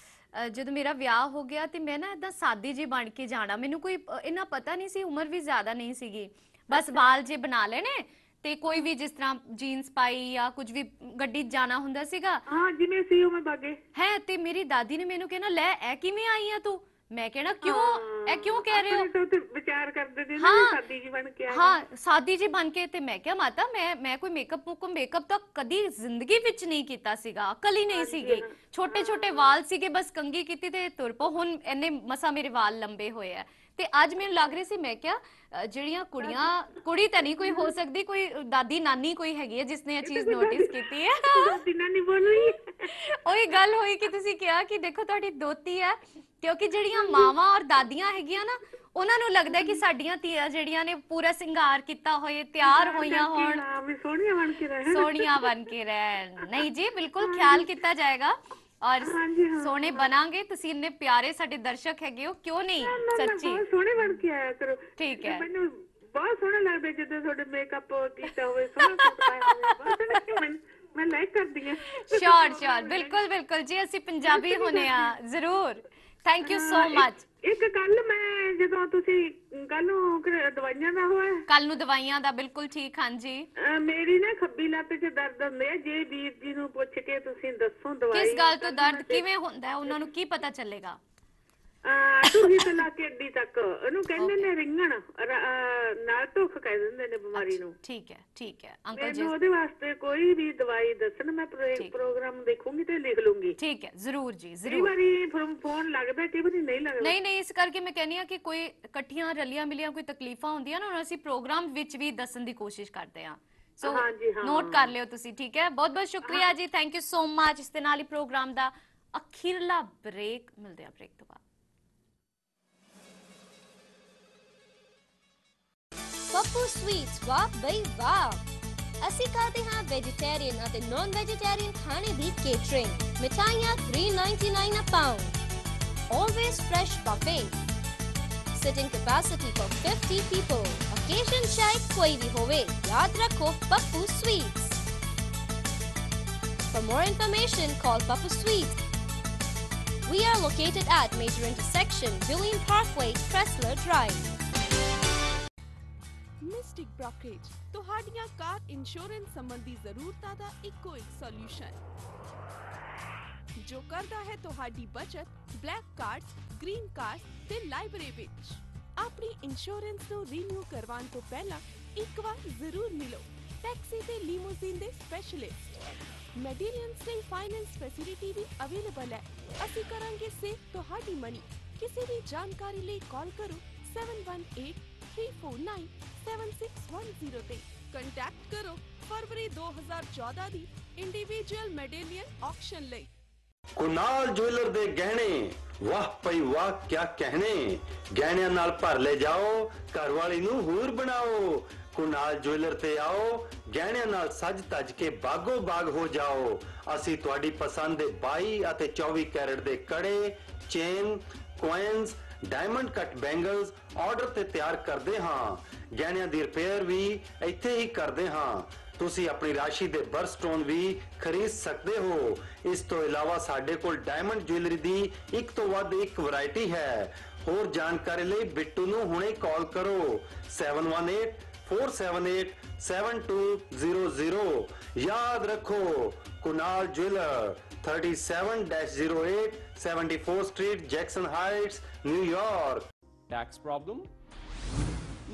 ਮੇਰਾ ਵਿਆਹ ਹੋ ਗਿਆ ਤੇ ਮੈਂ ਨਾ ਏਦਾਂ ਸਾਦੀ ਜੀ ਬਣ ਕੇ ਜਾਣਾ, ਮੈਨੂੰ ਕੋਈ ਇੰਨਾ ਪਤਾ ਨਹੀਂ ਸੀ, ਉਮਰ ਵੀ ਜ਼ਿਆਦਾ ਨਹੀਂ ਸੀਗੀ, ਬਸ ਵਾਲ ਜੇ ਬਣਾ ਲੈਣੇ ਤੇ ਕੋਈ ਵੀ ਜਿਸ ਤਰ੍ਹਾਂ ਜੀਨਸ ਪਾਈ ਜਾਂ ਕੁਝ ਵੀ ਗੱਡੀ ਜਾਣਾ ਹੁੰਦਾ ਸੀਗਾ। ਹਾਂ ਜਿਵੇਂ ਸੀ ਉਵੇਂ ਬਾਗੇ ਹੈ। ਤੇ ਮੇਰੀ ਦਾਦੀ ਨੇ ਮੈਨੂੰ ਕਹਿਣਾ ਲੈ ਇਹ ਕਿਵੇਂ ਆਈ ਆ ਤੂੰ? ਮੈਂ ਕਹਿਣਾ ਕਿਉਂ ਇਹ ਕਿਉਂ ਕਹਿ ਰਹੇ ਹੋ? ਵਿਚਾਰ ਕਰਦੇ ਨੇ ਨਾ ਸਾਦੀ ਜੀ ਬਣ ਕੇ ਆਈ। ਹਾਂ ਸਾਦੀ ਜੀ ਬਣ ਕੇ। ਤੇ ਮੈਂ ਕਿਹਾ ਮਾਤਾ ਮੈਂ ਕੋਈ ਮੇਕਅਪ ਤਾਂ ਕਦੀ ਜ਼ਿੰਦਗੀ ਵਿੱਚ ਨਹੀਂ ਕੀਤਾ ਸੀਗਾ, ਅਕਲ ਹੀ ਨਹੀਂ ਸੀਗੀ, ਛੋਟੇ ਛੋਟੇ ਵਾਲ ਸੀਗੇ, ਬਸ ਕੰਘੀ ਕੀਤੀ ਤੇ ਤੁਰ ਪੋ। ਹੁਣ ਇੰਨੇ ਮਸਾ ਮੇਰੇ ਵਾਲ ਲੰਬੇ ਹੋਏ ਆ ਤੇ ਅੱਜ ਮੈਨੂੰ ਲੱਗ ਰਿਹਾ ਸੀ, ਮੈਂ ਕਿਹਾ ਜਿਹੜੀਆਂ ਕੁੜੀ ਤਾਂ ਨਹੀਂ ਕੋਈ ਹੋ ਸਕਦੀ, ਕੋਈ ਦਾਦੀ ਨਾਨੀ ਕੋਈ ਹੈਗੀ ਹੈ ਜਿਸਨੇ ਇਹ ਚੀਜ਼ ਨੋਟਿਸ ਕੀਤੀ ਹੈ। ਦਾਦੀ ਨਾਨੀ ਬੋਲੀ ਉਹੀ ਗੱਲ ਹੋਈ ਕਿ ਤੁਸੀਂ ਕਿਹਾ ਕਿ ਦੇਖੋ ਤੁਹਾਡੀ ਦੋਤੀ ਹੈ, ਕਿਉਂਕਿ ਜਿਹੜੀਆਂ ਮਾਵਾਂ ਔਰ ਦਾਦੀਆਂ ਹੈਗੀਆਂ ਨਾ ਉਹਨਾਂ ਨੂੰ ਲੱਗਦਾ ਕਿ ਸਾਡੀਆਂ ਧੀਆਂ ਜਿਹੜੀਆਂ ਨੇ ਪੂਰਾ ਸਿੰਗਾਰ ਕੀਤਾ ਹੋਏ, ਤਿਆਰ ਹੋਈਆਂ ਹੋਣ, ਸੋਹਣੀਆਂ ਬਣ ਕੇ ਰਹਿਣ। ਨਹੀਂ ਜੀ ਬਿਲਕੁਲ ਖਿਆਲ ਕੀਤਾ ਜਾਏਗਾ ਔਰ ਸੋਹਣੇ ਬਣਾਂਗੇ। ਤੁਸੀਂ ਇੰਨੇ ਪਿਆਰੇ ਸਾਡੇ ਦਰਸ਼ਕ ਹੈਗੇ ਹੋ, ਕਿਉਂ ਨਹੀਂ ਸੱਚੀ ਸੋਹਣੇ ਬਣ ਕੇ ਆਇਆ ਕਰੋ। ਠੀਕ ਹੈ। ਮੈਨੂੰ ਬਹੁਤ ਸੋਹਣਾ ਲੱਗਦਾ ਜਦੋਂ ਤੁਹਾਡੇ ਮੇਕਅਪ ਕੀਤਾ ਹੋਵੇ, ਸੋਹਣਾ ਸੂਟ ਪਾਇਆ ਹੋਵੇ, ਬਹੁਤ ਸੋਹਣਾ। ਮੈਂ ਲਾਈਕ ਕਰਦੀ ਹਾਂ। ਸ਼ੋਰ ਬਿਲਕੁਲ ਜੀ, ਅਸੀਂ ਪੰਜਾਬੀ ਹੋਣੇ ਆ ਜ਼ਰੂਰ। Thank you so much. ਇੱਕ ਕੱਲ ਮੈਂ ਜਦੋਂ ਤੁਸੀਂ ਕੱਲ ਨੂੰ ਦਵਾਈਆਂ ਦਾ ਹੋਇਆ, ਕੱਲ ਨੂੰ ਦਵਾਈਆਂ ਦਾ ਬਿਲਕੁਲ ਠੀਕ। ਹਾਂਜੀ ਮੇਰੀ ਨਾ ਖੱਬੀ ਲੱਤ 'ਚ ਦਰਦ ਹੁੰਦੇ ਆ, ਜੇ ਵੀਰ ਜੀ ਨੂੰ ਪੁੱਛ ਕੇ ਤੁਸੀਂ ਦੱਸੋ ਦਵਾਈ ਕਿਸ ਗੱਲ ਤੋਂ ਦਰਦ ਕਿਵੇਂ ਹੁੰਦਾ, ਉਹਨਾਂ ਨੂੰ ਕੀ ਪਤਾ ਚੱਲੇਗਾ? ਟੂਹੀ ਤੋਂ ਲਾ ਕੇ ਅੱਡੀ ਤੱਕ ਉਹਨੂੰ ਕਹਿੰਦੇ ਨੇ ਰਿੰਗਣ, ਨਾਲ ਧੁੱਖ ਕਹਿ ਦਿੰਦੇ ਨੇ ਬਿਮਾਰੀ ਨੂੰ। ਠੀਕ ਹੈ ਅੰਕਲ ਜੀ, ਉਹਦੇ ਵਾਸਤੇ ਕੋਈ ਵੀ ਦਵਾਈ ਦੱਸਣ, ਮੈਂ ਪ੍ਰੋਗਰਾਮ ਦੇਖੂੰਗੀ ਤੇ ਲਿਖ ਲੂੰਗੀ। ਠੀਕ ਹੈ ਜ਼ਰੂਰ ਜੀ ਜ਼ਰੂਰ। ਕਈ ਵਾਰੀ ਫੋਨ ਲੱਗਦਾ, ਕਈ ਵਾਰੀ ਨਹੀਂ ਲੱਗਦਾ। ਨਹੀਂ ਇਸ ਕਰਕੇ ਮੈਂ ਕਹਿੰਦੀ ਆ ਕਿ ਕੋਈ ਇਕੱਠੀਆਂ ਰਲੀਆਂ ਮਿਲੀਆਂ ਕੋਈ ਤਕਲੀਫਾਂ ਹੁੰਦੀਆਂ ਨਾ, ਅਸੀਂ ਪ੍ਰੋਗਰਾਮ ਵਿੱਚ ਵੀ ਦੱਸਣ ਦੀ ਕੋਸ਼ਿਸ਼ ਕਰਦੇ ਆ। ਸੋ ਨੋਟ ਕਰ ਲਿਓ ਤੁਸੀਂ। ਠੀਕ ਹੈ, ਬਹੁਤ ਬਹੁਤ ਸ਼ੁਕਰੀਆ ਜੀ, ਥੈਂਕ ਯੂ ਸੋ ਮਚ। ਇਸ ਦੇ ਨਾਲ ਹੀ ਪ੍ਰੋਗਰਾਮ ਦਾ ਅਖੀਰਲਾ ਬ੍ਰੇਕ, ਮਿਲਦੇ ਆ ਬ੍ਰੇਕ ਤੋਂ ਬਾਅਦ। पप्पू स्वीट्स वाह बई वाह। ਅਸੀਂ ਕਰਦੇ ਹਾਂ ਵੈਜੀਟੇਰੀਅਨ ਅਤੇ ਨਾਨ ਵੈਜੀਟੇਰੀਅਨ ਖਾਣੇ ਦੀ ਕੇਟਰਿੰਗ। ਮਿਠਾਈਆਂ 3.99 a pound. Always fresh buffet. Sitting capacity for 50 people. Occasion ਚਾਹੇ ਕੋਈ ਵੀ ਹੋਵੇ, ਯਾਦ ਰੱਖੋ Pappu Sweets. For more information, call Puppu Sweets. We are located at major intersection William Parkway, Cressler Drive. Mystic brokerage ਤੁਹਾਡੀਆਂ car insurance ਸੰਬੰਧੀ ਜ਼ਰੂਰਤਾਂ ਦਾ ਇੱਕੋ ਇੱਕ ਸੋਲੂਸ਼ਨ ਜੋ ਕਰਦਾ ਹੈ ਤੁਹਾਡੀ ਬਚਤ ਬਲੈਕ ਕਾਰਡਸ, ਗ੍ਰੀਨ ਕਾਰਡਸ ਤੇ ਲਾਇਬ੍ਰੇਰੀ ਵਿੱਚ। ਆਪਣੀ ਇੰਸ਼ੋਰੈਂਸ ਨੂੰ ਰੀਨਿਊ ਕਰਵਾਉਣ ਤੋਂ ਪਹਿਲਾਂ ਇੱਕ ਵਾਰ ਜ਼ਰੂਰ ਮਿਲੋ ਟੈਕਸੀ ਤੇ ਲੀਮੋਜ਼ੀਨ ਦੇ ਸਪੈਸ਼ਲਿਸਟ। ਮੈਡੀਰੀਅਨਸ ਲਈ ਫਾਈਨੈਂਸ ਫੈਸਿਲਿਟੀ ਵੀ ਅਵੇਲੇਬਲ ਹੈ। ਅਸੀਂ ਕਰਾਂਗੇ ਸੇਵ ਤੁਹਾਡੀ ਮਨੀ। ਕਿਸੇ ਵੀ ਜਾਣਕਾਰੀ ਲਈ ਕਾਲ ਕਰੋ 7183497610 ਤੇ। ਕੰਟੈਕਟ ਕਰੋ ਫਰਵਰੀ 2014 ਦੀ ਇੰਡੀਵਿਜੂਅਲ ਮੈਡੇਲੀਅਨ ਆਕਸ਼ਨ ਲਈ। ਕੁਨਾਲ ਜੁਐਲਰ ਦੇ ਗਹਿਣੇ ਵਾਹ ਪਈ ਵਾਹ ਕਿਆ ਕਹਿਣੇ, ਗਹਿਣਿਆਂ ਨਾਲ ਭਰ ਲੈ ਜਾਓ, ਘਰ ਵਾਲੀ ਨੂੰ ਹੂਰ ਬਣਾਓ। ਕੁਨਾਲ ਜੁਐਲਰ ਤੇ ਆਓ, ਗਹਿਣਿਆਂ ਨਾਲ ਸੱਜ ਧੱਜ ਕੇ ਬਾਗੋ ਬਾਗ ਹੋ ਜਾਓ। ਅਸੀਂ ਤੁਹਾਡੀ ਪਸੰਦ ਦੇ 22 ਅਤੇ 24 ਕੈਰਟ ਦੇ ਕੜੇ, ਚੇਨ, ਕੋਇਨਸ, ਡਾਇਮੰਡ ਕੱਟ ਬੈਂਗਲਸ ਆਰਡਰ ਤੇ ਤਿਆਰ ਕਰਦੇ ਹਾਂ। ਗਹਿਣਿਆਂ ਦੀ ਰਿਪੇਅਰ ਵੀ ਇੱਥੇ ਹੀ ਕਰਦੇ ਹਾਂ। ਤੁਸੀਂ ਆਪਣੀ ਰਾਸ਼ੀ ਦੇ ਬਰਸਟੋਨ ਵੀ ਖਰੀਦ ਸਕਦੇ ਹੋ। ਇਸ ਤੋਂ ਇਲਾਵਾ ਸਾਡੇ ਕੋਲ ਡਾਇਮੰਡ ਜੁਐਲਰੀ ਦੀ ਇੱਕ ਤੋਂ ਵੱਧ ਇੱਕ ਵੈਰਾਈਟੀ ਹੈ। ਹੋਰ ਜਾਣਕਾਰੀ ਲਈ ਬਿੱਟੂ ਨੂੰ ਹੁਣੇ ਕਾਲ ਕਰੋ 7184787200। ਯਾਦ ਰੱਖੋ Kunal jeweller 37-08 74 street Jackson Heights New York. Tax problem?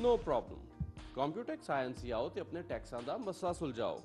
No problem. Computax INC आओ ਤੇ ਆਪਣੇ ਟੈਕਸਾਂ ਦਾ ਮਸਲਾ ਸੁਲਝਾਓ।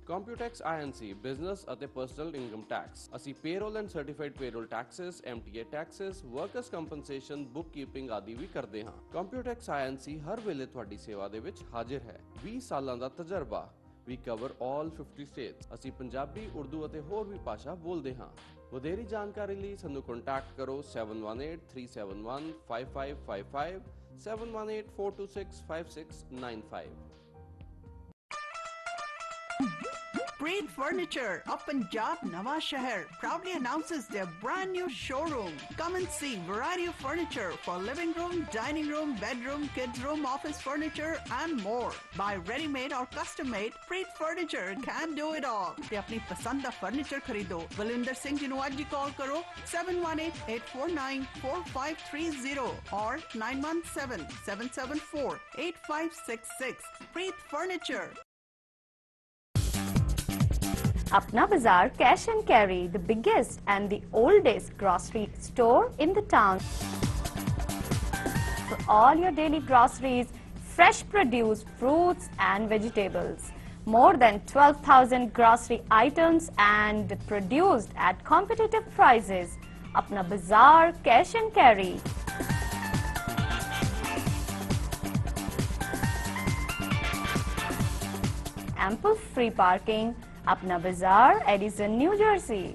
ਕੰਪਿਊਟੈਕਸ INC ਬਿਜ਼ਨਸ ਅਤੇ ਪਰਸਨਲ ਇਨਕਮ ਟੈਕਸ। ਅਸੀਂ payroll and certified payroll taxes, MTA taxes, workers compensation, book keeping ਆਦਿ ਵੀ ਕਰਦੇ ਹਾਂ। ਕੰਪਿਊਟੈਕਸ INC ਹਰ ਵੇਲੇ ਤੁਹਾਡੀ ਸੇਵਾ ਦੇ ਵਿੱਚ ਹਾਜ਼ਰ ਹੈ। 20 ਸਾਲਾਂ ਦਾ ਤਜਰਬਾ। We cover all 50 states। ਅਸੀਂ ਪੰਜਾਬੀ, ਉਰਦੂ ਅਤੇ ਹੋਰ ਵੀ ਭਾਸ਼ਾ ਬੋਲਦੇ ਹਾਂ। ਵਧੇਰੀ ਜਾਣਕਾਰੀ ਲਈ ਸਾਨੂੰ ਕੰਟੈਕਟ ਕਰੋ 7183715555 7184265695। Preet Furniture of Punjab Nawa Shahar proudly announces their brand new showroom. Come and see variety of furniture for living room, dining room, bedroom, kids room, office furniture and more. Buy ready-made or custom-made, Preet Furniture can do it all. ਤੇ ਆਪਣੀ ਪਸੰਦ ਦਾ furniture ਖਰੀਦੋ। ਬਲਵਿੰਦਰ ਸਿੰਘ ਜੀ ਨੂੰ ਅੱਜ ਹੀ ਕਾਲ ਕਰੋ 7188494530 or 9177748566. Preet Furniture. Apna Bazaar Cash and Carry, the biggest and the oldest grocery store in the town. For all your daily groceries, fresh produce, fruits and vegetables. More than 12,000 grocery items and produced at competitive prices. Apna Bazaar Cash and Carry. Ample free parking. Apna Bazaar, Edison, New Jersey.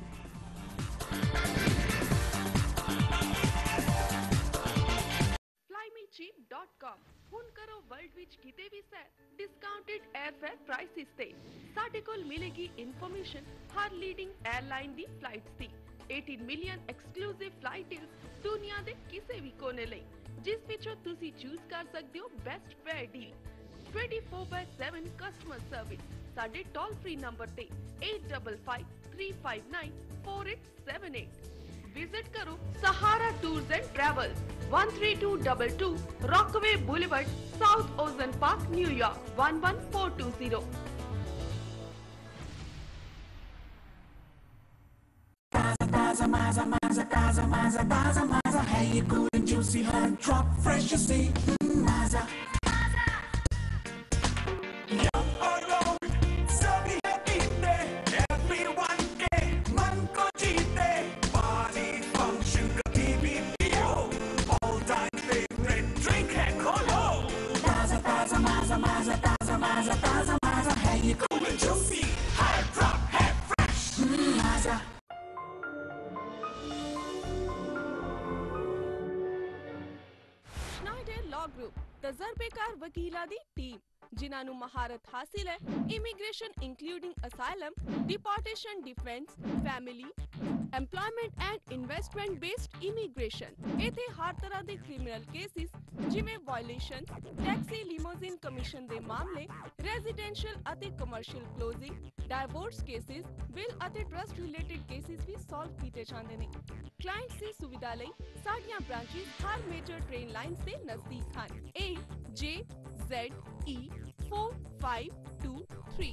flymecheap.com ਹੁਣ ਕਰੋ world ਵਿੱਚ ਕਿਤੇ ਵੀ ਸੈਰ discounted 에ਅਰਫੇਅਰ prices ਤੇ। ਸਾਡੇ ਕੋਲ ਮਿਲੇਗੀ information ਹਰ leading airline ਦੀ flights ਦੀ। 18 million exclusive flight deals ਦੁਨੀਆ ਦੇ ਕਿਸੇ ਵੀ ਕੋਨੇ ਲਈ, ਜਿਸ ਵਿੱਚੋਂ ਤੁਸੀਂ ਚੂਜ਼ ਕਰ ਸਕਦੇ ਹੋ best fair deal. 24/7 customer service ਸਾਡੇ ਟੋਲ ਫ੍ਰੀ ਨੰਬਰ ਤੇ 8553594878। ਵਿਜ਼ਿਟ ਕਰੋ Sahara tours and travels 13222 Rockaway Boulevard, South Ozone Park, New York 11420। Maza, hey, you good and juicy, honey, drop fresh, you see, Maza. Young or old, sabhi hai peete, everyone ke man ko jeete, party function kabhi bhi piyo, all time favorite drink hai kholo. Taza, taza, maza, maza, taza, maza, taza, maza, hey, you good and juicy, high drop, hey, fresh, Maza. Group ਤਜਰਬੇਕਾਰ ਵਕੀਲਾਂ ਦੀ team ਜਿਨ੍ਹਾਂ ਨੂੰ ਮਹਾਰਤ ਹਾਸਿਲ ਹੈ immigration including asylum, deportation, defence, family, employment and investment based immigration. ਇੱਥੇ ਹਰ ਤਰ੍ਹਾਂ ਦੇ ਕ੍ਰਿਮੀਨਲ ਕੇਸਿਸ ਜਿਵੇਂ ਵਾਇਓਲੇਸ਼ਨ, ਟੈਕਸੀ ਲਿਮੋਜ਼ਿਨ ਕਮਿਸ਼ਨ ਦੇ ਮਾਮਲੇ, ਰੈਜ਼ੀਡੈਂਸ਼ੀਅਲ ਅਤੇ commercial closing, divorce cases, will ਅਤੇ ਟਰਸਟ ਰਿਲੇਟਡ ਕੇਸਿਸ ਵੀ ਸੋਲਵ ਕੀਤੇ ਜਾਂਦੇ ਨੇ। ਕਲਾਇੰਟਸ ਦੀ ਸੁਵਿਧਾ ਲਈ ਸਾਡੀਆਂ ਬ੍ਰਾਂਚਿਸ ਹਰ ਮੇਜਰ ਟ੍ਰੇਨ ਲਾਈਨਸ ਦੇ ਨਜ਼ਦੀਕ ਹਨ। A, J, ZE4523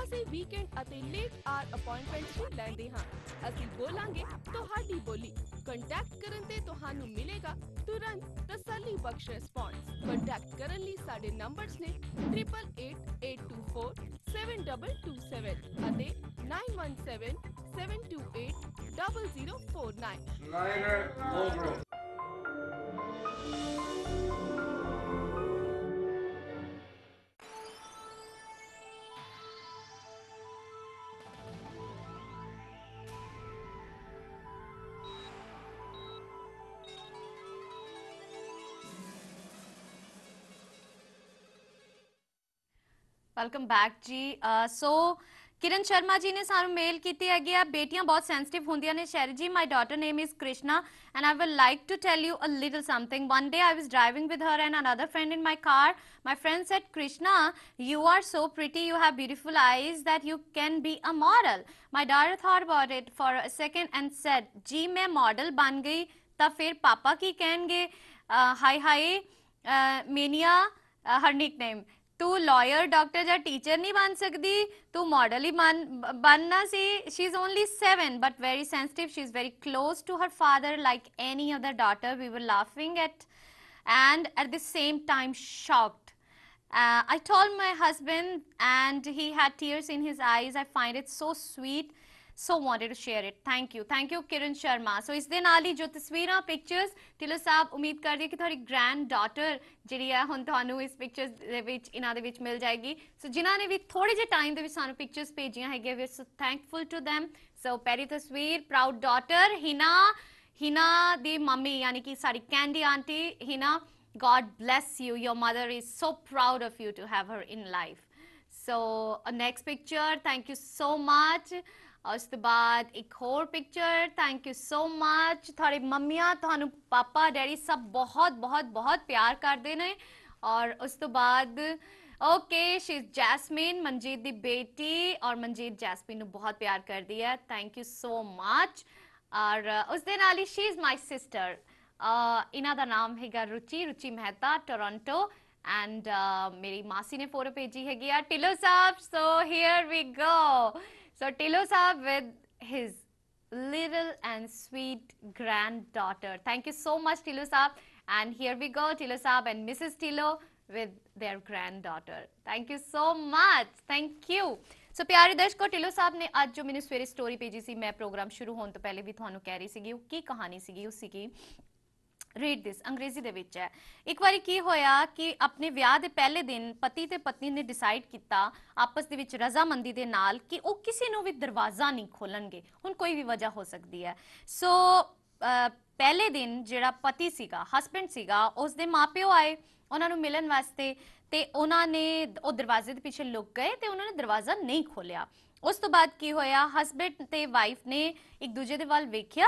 ਅਸੀਂ ਵੀਕਐਂਡ ਅਤੇ ਲੇਟ ਆਰ ਅਪਾਇੰਟਮੈਂਟਸ ਵੀ ਲੈਂਦੇ ਹਾਂ। ਅਸੀਂ ਬੋਲਾਂਗੇ ਤੁਹਾਡੀ ਬੋਲੀ। ਕੰਟੈਕਟ ਕਰਨ ਤੇ ਤੁਹਾਨੂੰ ਮਿਲੇਗਾ ਤੁਰੰਤ ਤਸੱਲੀ ਬਖਸ਼ ਰਿਸਪੌਂਸ। ਕੰਟੈਕਟ ਕਰਨ ਲਈ ਸਾਡੇ ਨੰਬਰਸ ਨੇ 8888247227 ਅਤੇ 9177280049। वेलकम बैक जी। सो किरण शर्मा जी ने सानू मेल की है बेटियां बहुत सेंसिटिव होंदियां ने। शैरी जी, my daughter name is Krishna and I will like to tell you a little something. One day I was driving with her and another friend in my car. My friend said, Krishna, you are so pretty, you have beautiful eyes that you can be a model. My daughter thought about it for a second and said, जी मैं model बन गई तो फिर पापा की कहेंगे हाय हाय मेनिया her nickname, तू लॉयर डॉक्टर या टीचर नहीं बन सकती, तू मॉडल ही बनना सी। She is only 7 but very sensitive. She is very close to her father like any other daughter. We were laughing at and at the same time shocked. I told my husband and he had tears in his eyes. I find it so sweet, so wanted to share it. Thank you Kiran Sharma. So ਇਸ ਦੇ ਨਾਲ ਹੀ ਜੋ ਤਸਵੀਰਾਂ pictures Dhillon ਸਾਹਿਬ ਉਮੀਦ ਕਰਦੇ ਕਿ ਤੁਹਾਡੀ grand daughter ਜਿਹੜੀ ਹੈ ਹੁਣ ਤੁਹਾਨੂੰ ਇਸ ਪਿਕਚਰਸ ਦੇ ਵਿੱਚ ਇਹਨਾਂ ਦੇ ਵਿੱਚ ਮਿਲ ਜਾਏਗੀ। ਸੋ ਜਿਨ੍ਹਾਂ ਨੇ ਵੀ ਥੋੜੇ ਜਿਹੇ ਟਾਈਮ ਦੇ ਵਿੱਚ ਸਾਨੂੰ ਪਿਕਚਰਸ ਭੇਜੀਆਂ ਹੈਗੀਆਂ, ਵੀ ਸੋ ਥੈਂਕਫੁਲ ਟੂ them. ਸੋ ਪਹਿਲੀ ਤਸਵੀਰ ਪ੍ਰਾਊਡ ਡਾਟਰ ਹਿਨਾ ਦੀ ਮੰਮੀ ਯਾਨੀ ਕਿ ਸਾਡੀ candy aunty Hina, God bless you. Your mother is so proud of you to have her in life. So next picture, thank you so much. ਉਸ ਤੋਂ ਬਾਅਦ ਇੱਕ ਹੋਰ picture, thank you so much. ਤੁਹਾਡੀ ਮੰਮੀਆਂ ਤੁਹਾਨੂੰ ਪਾਪਾ ਡੈਡੀ ਸਭ ਬਹੁਤ ਬਹੁਤ ਬਹੁਤ ਪਿਆਰ ਕਰਦੇ ਨੇ। ਔਰ ਉਸ ਤੋਂ ਬਾਅਦ okay she is Jasmine, Manjeet ਦੀ ਬੇਟੀ, ਔਰ ਮਨਜੀਤ ਜੈਸਮੀਨ ਨੂੰ ਬਹੁਤ ਪਿਆਰ ਕਰਦੀ ਹੈ। Thank you so much. ਔਰ ਉਸ ਦੇ ਨਾਲ ਹੀ ਸ਼ੀ ਇਜ਼ ਮਾਈ ਸਿਸਟਰ, ਇਹਨਾਂ ਦਾ ਨਾਮ ਹੈਗਾ ਰੁਚੀ ਮਹਿਤਾ, ਟੋਰਾਂਟੋ। ਐਂਡ ਮੇਰੀ ਮਾਸੀ ਨੇ ਫੋਟੋ ਭੇਜੀ ਹੈਗੀ ਆ ਢਿੱਲੋਂ ਸਾਹਿਬ। So here we go. So Tilo Saab with his little and sweet granddaughter. Thank you so much Tilo Saab. And here we go, Tilo Saab and Mrs. Tilo with their granddaughter. Thank you so much. Thank you. So प्यारे दर्शकों, टिलो साहब ने आज जो मैंने सवेरे story भेजी सी, मैं प्रोग्राम शुरू होने तो पहले भी ਤੁਹਾਨੂੰ ਕਹਿ ਰਹੀ ਸੀਗੀ, ਉਹ ਕੀ ਕਹਾਣੀ ਸੀਗੀ ਉਸ ਸੀਗੀ ਰੀਡ ਦਿਸ, ਅੰਗਰੇਜ਼ੀ ਦੇ ਵਿੱਚ ਹੈ। ਇੱਕ ਵਾਰੀ ਕੀ ਹੋਇਆ ਕਿ ਆਪਣੇ ਵਿਆਹ ਦੇ ਪਹਿਲੇ ਦਿਨ ਪਤੀ ਤੇ ਪਤਨੀ ਨੇ ਡਿਸਾਈਡ ਕੀਤਾ ਆਪਸ ਦੇ ਵਿੱਚ ਰਜ਼ਾਮੰਦੀ ਦੇ ਨਾਲ ਕਿ ਉਹ ਕਿਸੇ ਨੂੰ ਵੀ ਦਰਵਾਜ਼ਾ ਨਹੀਂ ਖੋਲਣਗੇ। ਹੁਣ ਕੋਈ ਵੀ ਵਜ੍ਹਾ ਹੋ ਸਕਦੀ ਹੈ। ਸੋ ਪਹਿਲੇ ਦਿਨ ਜਿਹੜਾ ਪਤੀ ਸੀਗਾ, ਹਸਬੈਂਡ ਸੀਗਾ, ਉਸ ਦੇ ਮਾਪਿਓ ਆਏ ਉਹਨਾਂ ਨੂੰ ਮਿਲਣ ਵਾਸਤੇ ਤੇ ਉਹਨਾਂ ਨੇ ਉਹ ਦਰਵਾਜ਼ੇ ਦੇ ਪਿੱਛੇ ਲੁਕ ਗਏ ਤੇ ਉਹਨਾਂ ਨੇ ਦਰਵਾਜ਼ਾ ਨਹੀਂ ਖੋਲਿਆ। ਉਸ ਤੋਂ ਬਾਅਦ ਕੀ ਹੋਇਆ, ਹਸਬੈਂਡ ਤੇ ਵਾਈਫ ਨੇ ਇੱਕ ਦੂਜੇ ਦੇ ਵੱਲ ਵੇਖਿਆ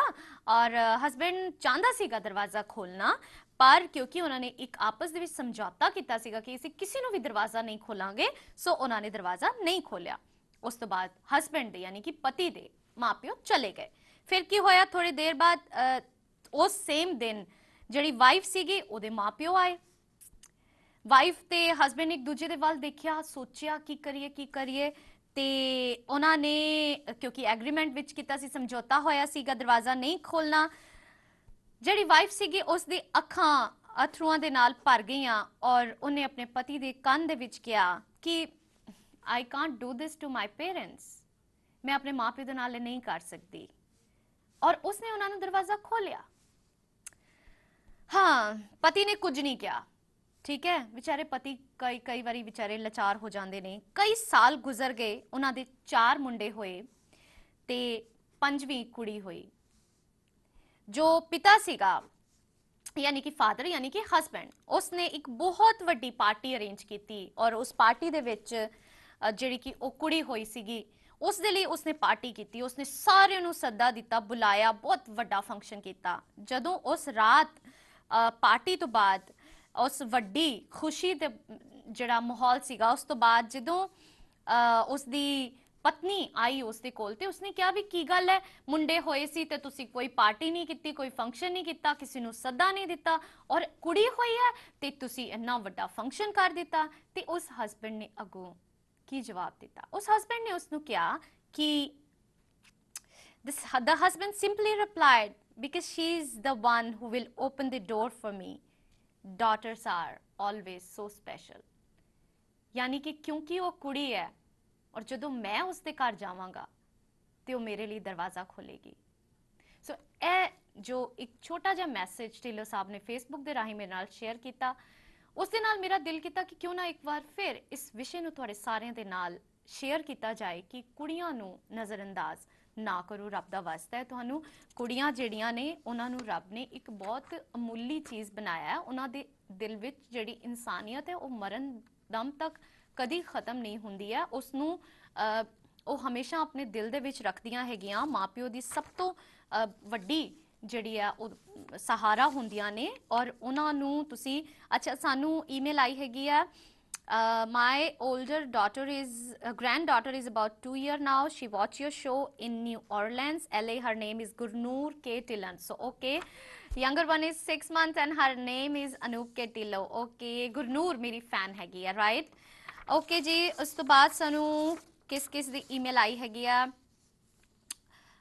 ਔਰ ਹਸਬੈਂਡ ਚਾਹੁੰਦਾ ਸੀਗਾ ਦਰਵਾਜ਼ਾ ਖੋਲਣਾ, ਪਰ ਕਿਉਂਕਿ ਉਹਨਾਂ ਨੇ ਇੱਕ ਆਪਸ ਦੇ ਵਿੱਚ ਸਮਝੌਤਾ ਕੀਤਾ ਸੀਗਾ ਕਿ ਅਸੀਂ ਕਿਸੇ ਨੂੰ ਵੀ ਦਰਵਾਜ਼ਾ ਨਹੀਂ ਖੋਲਾਂਗੇ, ਸੋ ਉਹਨਾਂ ਨੇ ਦਰਵਾਜ਼ਾ ਨਹੀਂ ਖੋਲਿਆ। ਉਸ ਤੋਂ ਬਾਅਦ ਹਸਬੈਂਡ ਦੇ ਯਾਨੀ ਕਿ ਪਤੀ ਦੇ ਮਾਪਿਓ ਚਲੇ ਗਏ। ਫਿਰ ਕੀ ਹੋਇਆ, ਥੋੜੀ ਦੇਰ ਬਾਅਦ ਉਸ ਸੇਮ ਦਿਨ ਜਿਹੜੀ ਵਾਈਫ ਸੀਗੀ ਉਹਦੇ ਮਾਪਿਓ ਆਏ। ਵਾਈਫ ਤੇ ਹਸਬੈਂਡ ਇੱਕ ਦੂਜੇ ਦੇ ਵੱਲ ਦੇਖਿਆ, ਸੋਚਿਆ ਕੀ ਕਰੀਏ ਤੇ ਉਹਨਾਂ ਨੇ ਕਿਉਂਕਿ ਐਗਰੀਮੈਂਟ ਵਿੱਚ ਕੀਤਾ ਸੀ, ਸਮਝੌਤਾ ਹੋਇਆ ਸੀਗਾ ਦਰਵਾਜ਼ਾ ਨਹੀਂ ਖੋਲਣਾ। ਜਿਹੜੀ ਵਾਈਫ ਸੀਗੀ ਉਸ ਦੀ ਅੱਖਾਂ ਅਥਰੂਆਂ ਦੇ ਨਾਲ ਭਰ ਗਈਆਂ ਔਰ ਉਹਨੇ ਆਪਣੇ ਪਤੀ ਦੇ ਕੰਨ ਦੇ ਵਿੱਚ ਕਿਹਾ ਕਿ I can't do this to my parents, ਮੈਂ ਆਪਣੇ ਮਾਪਿਓ ਦੇ ਨਾਲ ਨਹੀਂ ਕਰ ਸਕਦੀ। ਔਰ ਉਸਨੇ ਉਹਨਾਂ ਨੂੰ ਦਰਵਾਜ਼ਾ ਖੋਲਿਆ। ਹਾਂ, ਪਤੀ ਨੇ ਕੁਝ ਨਹੀਂ ਕਿਹਾ, ਠੀਕ ਹੈ। ਵਿਚਾਰੇ ਪਤੀ ਕਈ ਵਾਰੀ ਵਿਚਾਰੇ ਲਾਚਾਰ ਹੋ ਜਾਂਦੇ ਨੇ। ਕਈ ਸਾਲ ਗੁਜ਼ਰ ਗਏ, ਉਹਨਾਂ ਦੇ 4 ਮੁੰਡੇ ਹੋਏ ਤੇ 5ਵੀਂ ਕੁੜੀ ਹੋਈ। ਜੋ ਪਿਤਾ ਸੀਗਾ ਯਾਨੀ ਕਿ ਫਾਦਰ ਯਾਨੀ ਕਿ ਹਸਬੈਂਡ, ਉਸਨੇ ਇੱਕ ਬਹੁਤ ਵੱਡੀ ਪਾਰਟੀ ਅਰੇਂਜ ਕੀਤੀ ਔਰ ਉਸ ਪਾਰਟੀ ਦੇ ਵਿੱਚ ਜਿਹੜੀ ਕਿ ਉਹ ਕੁੜੀ ਹੋਈ ਸੀਗੀ ਉਸ ਦੇ ਲਈ ਉਸਨੇ ਪਾਰਟੀ ਕੀਤੀ। ਉਸਨੇ ਸਾਰਿਆਂ ਨੂੰ ਸੱਦਾ ਦਿੱਤਾ, ਬੁਲਾਇਆ, ਬਹੁਤ ਵੱਡਾ ਫੰਕਸ਼ਨ ਕੀਤਾ। ਜਦੋਂ ਉਸ ਰਾਤ ਪਾਰਟੀ ਤੋਂ ਬਾਅਦ ਉਸ ਵੱਡੀ ਖੁਸ਼ੀ ਦੇ ਜਿਹੜਾ ਮਾਹੌਲ ਸੀਗਾ, ਉਸ ਤੋਂ ਬਾਅਦ ਜਦੋਂ ਉਸ ਦੀ पत्नी आई उसके कोल ते उसने कहा भी की गल है, मुंडे होए सी ते तुसी कोई पार्टी नहीं की, कोई फंक्शन नहीं किया, किसी नूं सदा नहीं दिता, और कुड़ी होई है ते तुसी इन्ना वड्डा फंक्शन कर दिता। ते उस हसबैंड ने अगों की जवाब दिता? उस हसबैंड ने उसनूं कहा कि the husband simply replied, because she is the one who will open the door for me, daughters are always so special। यानी कि क्योंकि वो कुड़ी है और जदों मैं उसके घर जावांगा तो वो मेरे लिए दरवाज़ा खोलेगी। सो ए जो एक छोटा जिहा मैसेज ढिल्लों साहब ने फेसबुक के राही मेरे नाल शेयर किया, उस दे नाल मेरा दिल किया कि क्यों ना एक बार फिर इस विषय नूं तुहाडे सारिਆਂ दे नाल शेयर किया जाए कि कुड़ियां नूं नज़रअंदाज ना करो। रब दा वास्ता है, तुहानूं कुड़ियां जिहड़ियां ने उन्हां नूं रब ने एक बहुत अमूली चीज़ बनाया है। उन्हां दे दिल विच जिहड़ी इंसानियत है वो मरण दम तक कदी खत्म नहीं हुंदी है। उसनूं ਉਹ ਹਮੇਸ਼ਾ ਆਪਣੇ ਦਿਲ ਦੇ ਵਿੱਚ ਰੱਖਦੀਆਂ ਹੈਗੀਆਂ। ਮਾਪਿਓ ਦੀ ਸਭ ਤੋਂ ਵੱਡੀ ਜਿਹੜੀ ਆ ਉਹ ਸਹਾਰਾ ਹੁੰਦੀਆਂ ਨੇ, ਔਰ ਉਹਨਾਂ ਨੂੰ ਤੁਸੀਂ ਅੱਛਾ ਸਾਨੂੰ ਈਮੇਲ ਆਈ ਹੈਗੀ ਆ my older daughter is granddaughter is about 2 years now, she watch your show in New Orleans, LA, her name is Gurnoor K Tillan, so okay, younger one is 6 months and her name is Anup K Tillo, okay, Gurnoor मेरी fan हैगी है, right, okay जी। उस तो बाद सानू किस किस दी email आई हैगी आ,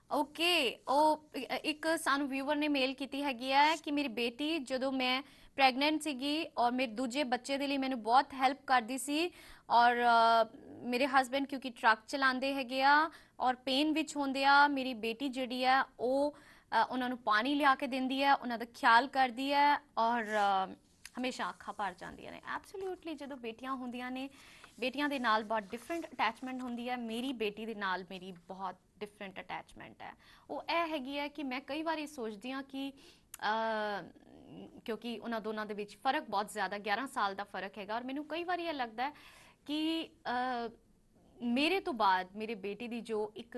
ओके ਉਹ ਇੱਕ ਸਾਨੂੰ व्यूअर ने मेल की हैगी है कि मेरी बेटी ਜਦੋਂ मैं ਪ੍ਰੈਗਨੈਂਟ ਸੀਗੀ ਔਰ ਮੇਰੇ ਦੂਜੇ ਬੱਚੇ ਦੇ ਲਈ ਮੈਨੂੰ ਬਹੁਤ ਹੈਲਪ ਕਰਦੀ ਸੀ, ਔਰ ਮੇਰੇ ਹਸਬੈਂਡ ਕਿਉਂਕਿ ਟਰੱਕ ਚਲਾਉਂਦੇ ਹੈਗੇ ਆ ਔਰ ਪੇਨ ਵਿੱਚ ਹੁੰਦੇ ਆ, ਮੇਰੀ ਬੇਟੀ ਜਿਹੜੀ ਆ ਉਹ ਉਹਨਾਂ ਨੂੰ ਪਾਣੀ ਲਿਆ ਕੇ ਦਿੰਦੀ ਹੈ, ਉਹਨਾਂ ਦਾ ਖਿਆਲ ਕਰਦੀ ਹੈ ਔਰ ਹਮੇਸ਼ਾ ਅੱਖਾਂ ਭਰ ਜਾਂਦੀਆਂ ਨੇ। ਐਬਸੋਲੂਟਲੀ ਜਦੋਂ ਬੇਟੀਆਂ ਹੁੰਦੀਆਂ ਨੇ, ਬੇਟੀਆਂ ਦੇ ਨਾਲ ਬਹੁਤ ਡਿਫਰੈਂਟ ਅਟੈਚਮੈਂਟ ਹੁੰਦੀ ਹੈ। ਮੇਰੀ ਬੇਟੀ ਦੇ ਨਾਲ ਮੇਰੀ ਬਹੁਤ ਡਿਫਰੈਂਟ ਅਟੈਚਮੈਂਟ ਹੈ। ਉਹ ਇਹ ਹੈਗੀ ਹੈ ਕਿ ਮੈਂ ਕਈ ਵਾਰੀ ਸੋਚਦੀ ਹਾਂ ਕਿ ਕਿਉਂਕਿ ਉਹਨਾਂ ਦੋਨਾਂ ਦੇ ਵਿੱਚ ਫਰਕ ਬਹੁਤ ਜ਼ਿਆਦਾ 11 ਸਾਲ ਦਾ ਫਰਕ ਹੈਗਾ, ਔਰ ਮੈਨੂੰ ਕਈ ਵਾਰੀ ਇਹ ਲੱਗਦਾ ਕਿ ਮੇਰੇ ਤੋਂ ਬਾਅਦ ਮੇਰੇ ਬੇਟੀ ਦੀ ਜੋ ਇੱਕ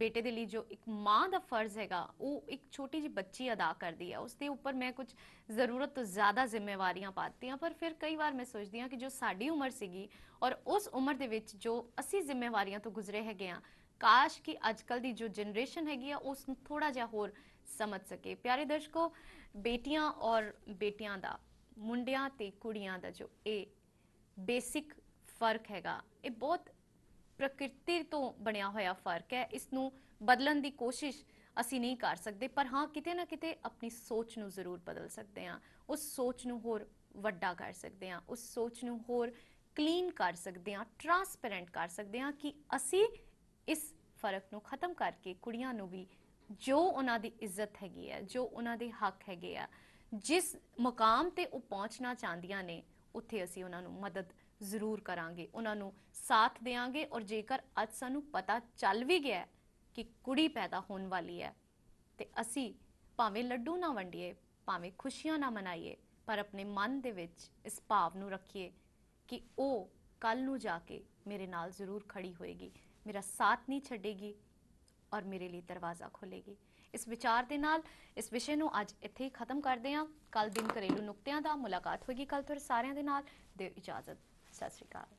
ਬੇਟੇ ਦੇ ਲਈ ਜੋ ਇੱਕ ਮਾਂ ਦਾ ਫਰਜ਼ ਹੈਗਾ ਉਹ ਇੱਕ ਛੋਟੀ ਜਿਹੀ ਬੱਚੀ ਅਦਾ ਕਰਦੀ ਹੈ, ਉਸ ਦੇ ਉੱਪਰ ਮੈਂ ਕੁਝ ਜ਼ਰੂਰਤ ਤੋਂ ਜ਼ਿਆਦਾ ਜ਼ਿੰਮੇਵਾਰੀਆਂ ਪਾਤੀ ਹਾਂ। ਪਰ ਫਿਰ ਕਈ ਵਾਰ ਮੈਂ ਸੋਚਦੀ ਹਾਂ ਕਿ ਜੋ ਸਾਡੀ ਉਮਰ ਸੀਗੀ ਔਰ ਉਸ ਉਮਰ ਦੇ ਵਿੱਚ ਜੋ ਅਸੀਂ ਜ਼ਿੰਮੇਵਾਰੀਆਂ ਤੋਂ ਗੁਜ਼ਰੇ ਹੈਗੇ ਹਾਂ, ਕਾਸ਼ ਕਿ ਅੱਜ ਕੱਲ੍ਹ ਦੀ ਜੋ ਜਨਰੇਸ਼ਨ ਹੈਗੀ ਆ ਉਸ ਨੂੰ ਥੋੜਾ ਜਿਹਾ ਹੋਰ ਸਮਝ ਸਕੇ। ਪਿਆਰੇ ਦਰਸ਼ਕੋ, ਬੇਟੀਆਂ ਔਰ ਬੇਟਿਆਂ ਦਾ, ਮੁੰਡਿਆਂ ਤੇ ਕੁੜੀਆਂ ਦਾ ਜੋ ਇਹ ਬੇਸਿਕ ਫਰਕ ਹੈਗਾ, ਇਹ ਬਹੁਤ ਪ੍ਰਕਿਰਤੀ ਤੋਂ ਬਣਿਆ ਹੋਇਆ ਫਰਕ ਹੈ। ਇਸ ਨੂੰ ਬਦਲਣ ਦੀ ਕੋਸ਼ਿਸ਼ ਅਸੀਂ ਨਹੀਂ ਕਰ ਸਕਦੇ, ਪਰ ਹਾਂ ਕਿਤੇ ਨਾ ਕਿਤੇ ਆਪਣੀ ਸੋਚ ਨੂੰ ਜ਼ਰੂਰ ਬਦਲ ਸਕਦੇ ਹਾਂ। ਉਸ ਸੋਚ ਨੂੰ ਹੋਰ ਵੱਡਾ ਕਰ ਸਕਦੇ ਹਾਂ, ਉਸ ਸੋਚ ਨੂੰ ਹੋਰ ਕਲੀਨ ਕਰ ਸਕਦੇ ਹਾਂ, ਟਰਾਂਸਪੇਰੈਂਟ ਕਰ ਸਕਦੇ ਹਾਂ ਕਿ ਅਸੀਂ ਇਸ ਫਰਕ ਨੂੰ ਖਤਮ ਕਰਕੇ ਕੁੜੀਆਂ ਨੂੰ ਵੀ ਜੋ ਉਹਨਾਂ ਦੀ ਇੱਜ਼ਤ ਹੈਗੀ ਹੈ, ਜੋ ਉਹਨਾਂ ਦੇ ਹੱਕ ਹੈਗੇ ਆ, ਜਿਸ ਮੁਕਾਮ ਤੇ ਉਹ ਪਹੁੰਚਣਾ ਚਾਹੁੰਦੀਆਂ ਨੇ, ਉੱਥੇ ਅਸੀਂ ਉਹਨਾਂ ਨੂੰ ਮਦਦ ਜ਼ਰੂਰ ਕਰਾਂਗੇ, ਉਹਨਾਂ ਨੂੰ ਸਾਥ ਦੇਵਾਂਗੇ। ਔਰ ਜੇਕਰ ਅੱਜ ਸਾਨੂੰ ਪਤਾ ਚੱਲ ਵੀ ਗਿਆ ਕਿ ਕੁੜੀ ਪੈਦਾ ਹੋਣ ਵਾਲੀ ਹੈ, ਤੇ ਅਸੀਂ ਭਾਵੇਂ ਲੱਡੂ ਨਾ ਵੰਡੀਏ, ਭਾਵੇਂ ਖੁਸ਼ੀਆਂ ਨਾ ਮਨਾਈਏ, ਪਰ ਆਪਣੇ ਮਨ ਦੇ ਵਿੱਚ ਇਸ ਭਾਵ ਨੂੰ ਰੱਖੀਏ ਕਿ ਉਹ ਕੱਲ ਨੂੰ ਜਾ ਕੇ ਮੇਰੇ ਨਾਲ ਜ਼ਰੂਰ ਖੜੀ ਹੋਏਗੀ, ਮੇਰਾ ਸਾਥ ਨਹੀਂ ਛੱਡੇਗੀ ਔਰ ਮੇਰੇ ਲਈ ਦਰਵਾਜ਼ਾ ਖੋਲੇਗੀ। ਇਸ ਵਿਚਾਰ ਦੇ ਨਾਲ ਇਸ ਵਿਸ਼ੇ ਨੂੰ ਅੱਜ ਇੱਥੇ ਹੀ ਖਤਮ ਕਰਦੇ ਹਾਂ। ਕੱਲ ਦਿਨ ਘਰੇਲੂ ਨੁਕਤਿਆਂ ਦਾ ਮੁਲਾਕਾਤ ਹੋਏਗੀ ਕੱਲ ਤੁਹਾਡੇ ਸਾਰਿਆਂ ਦੇ ਨਾਲ। ਦਿਓ ਇਜਾਜ਼ਤ, ਸਤਿ ਸ਼੍ਰੀ ਅਕਾਲ।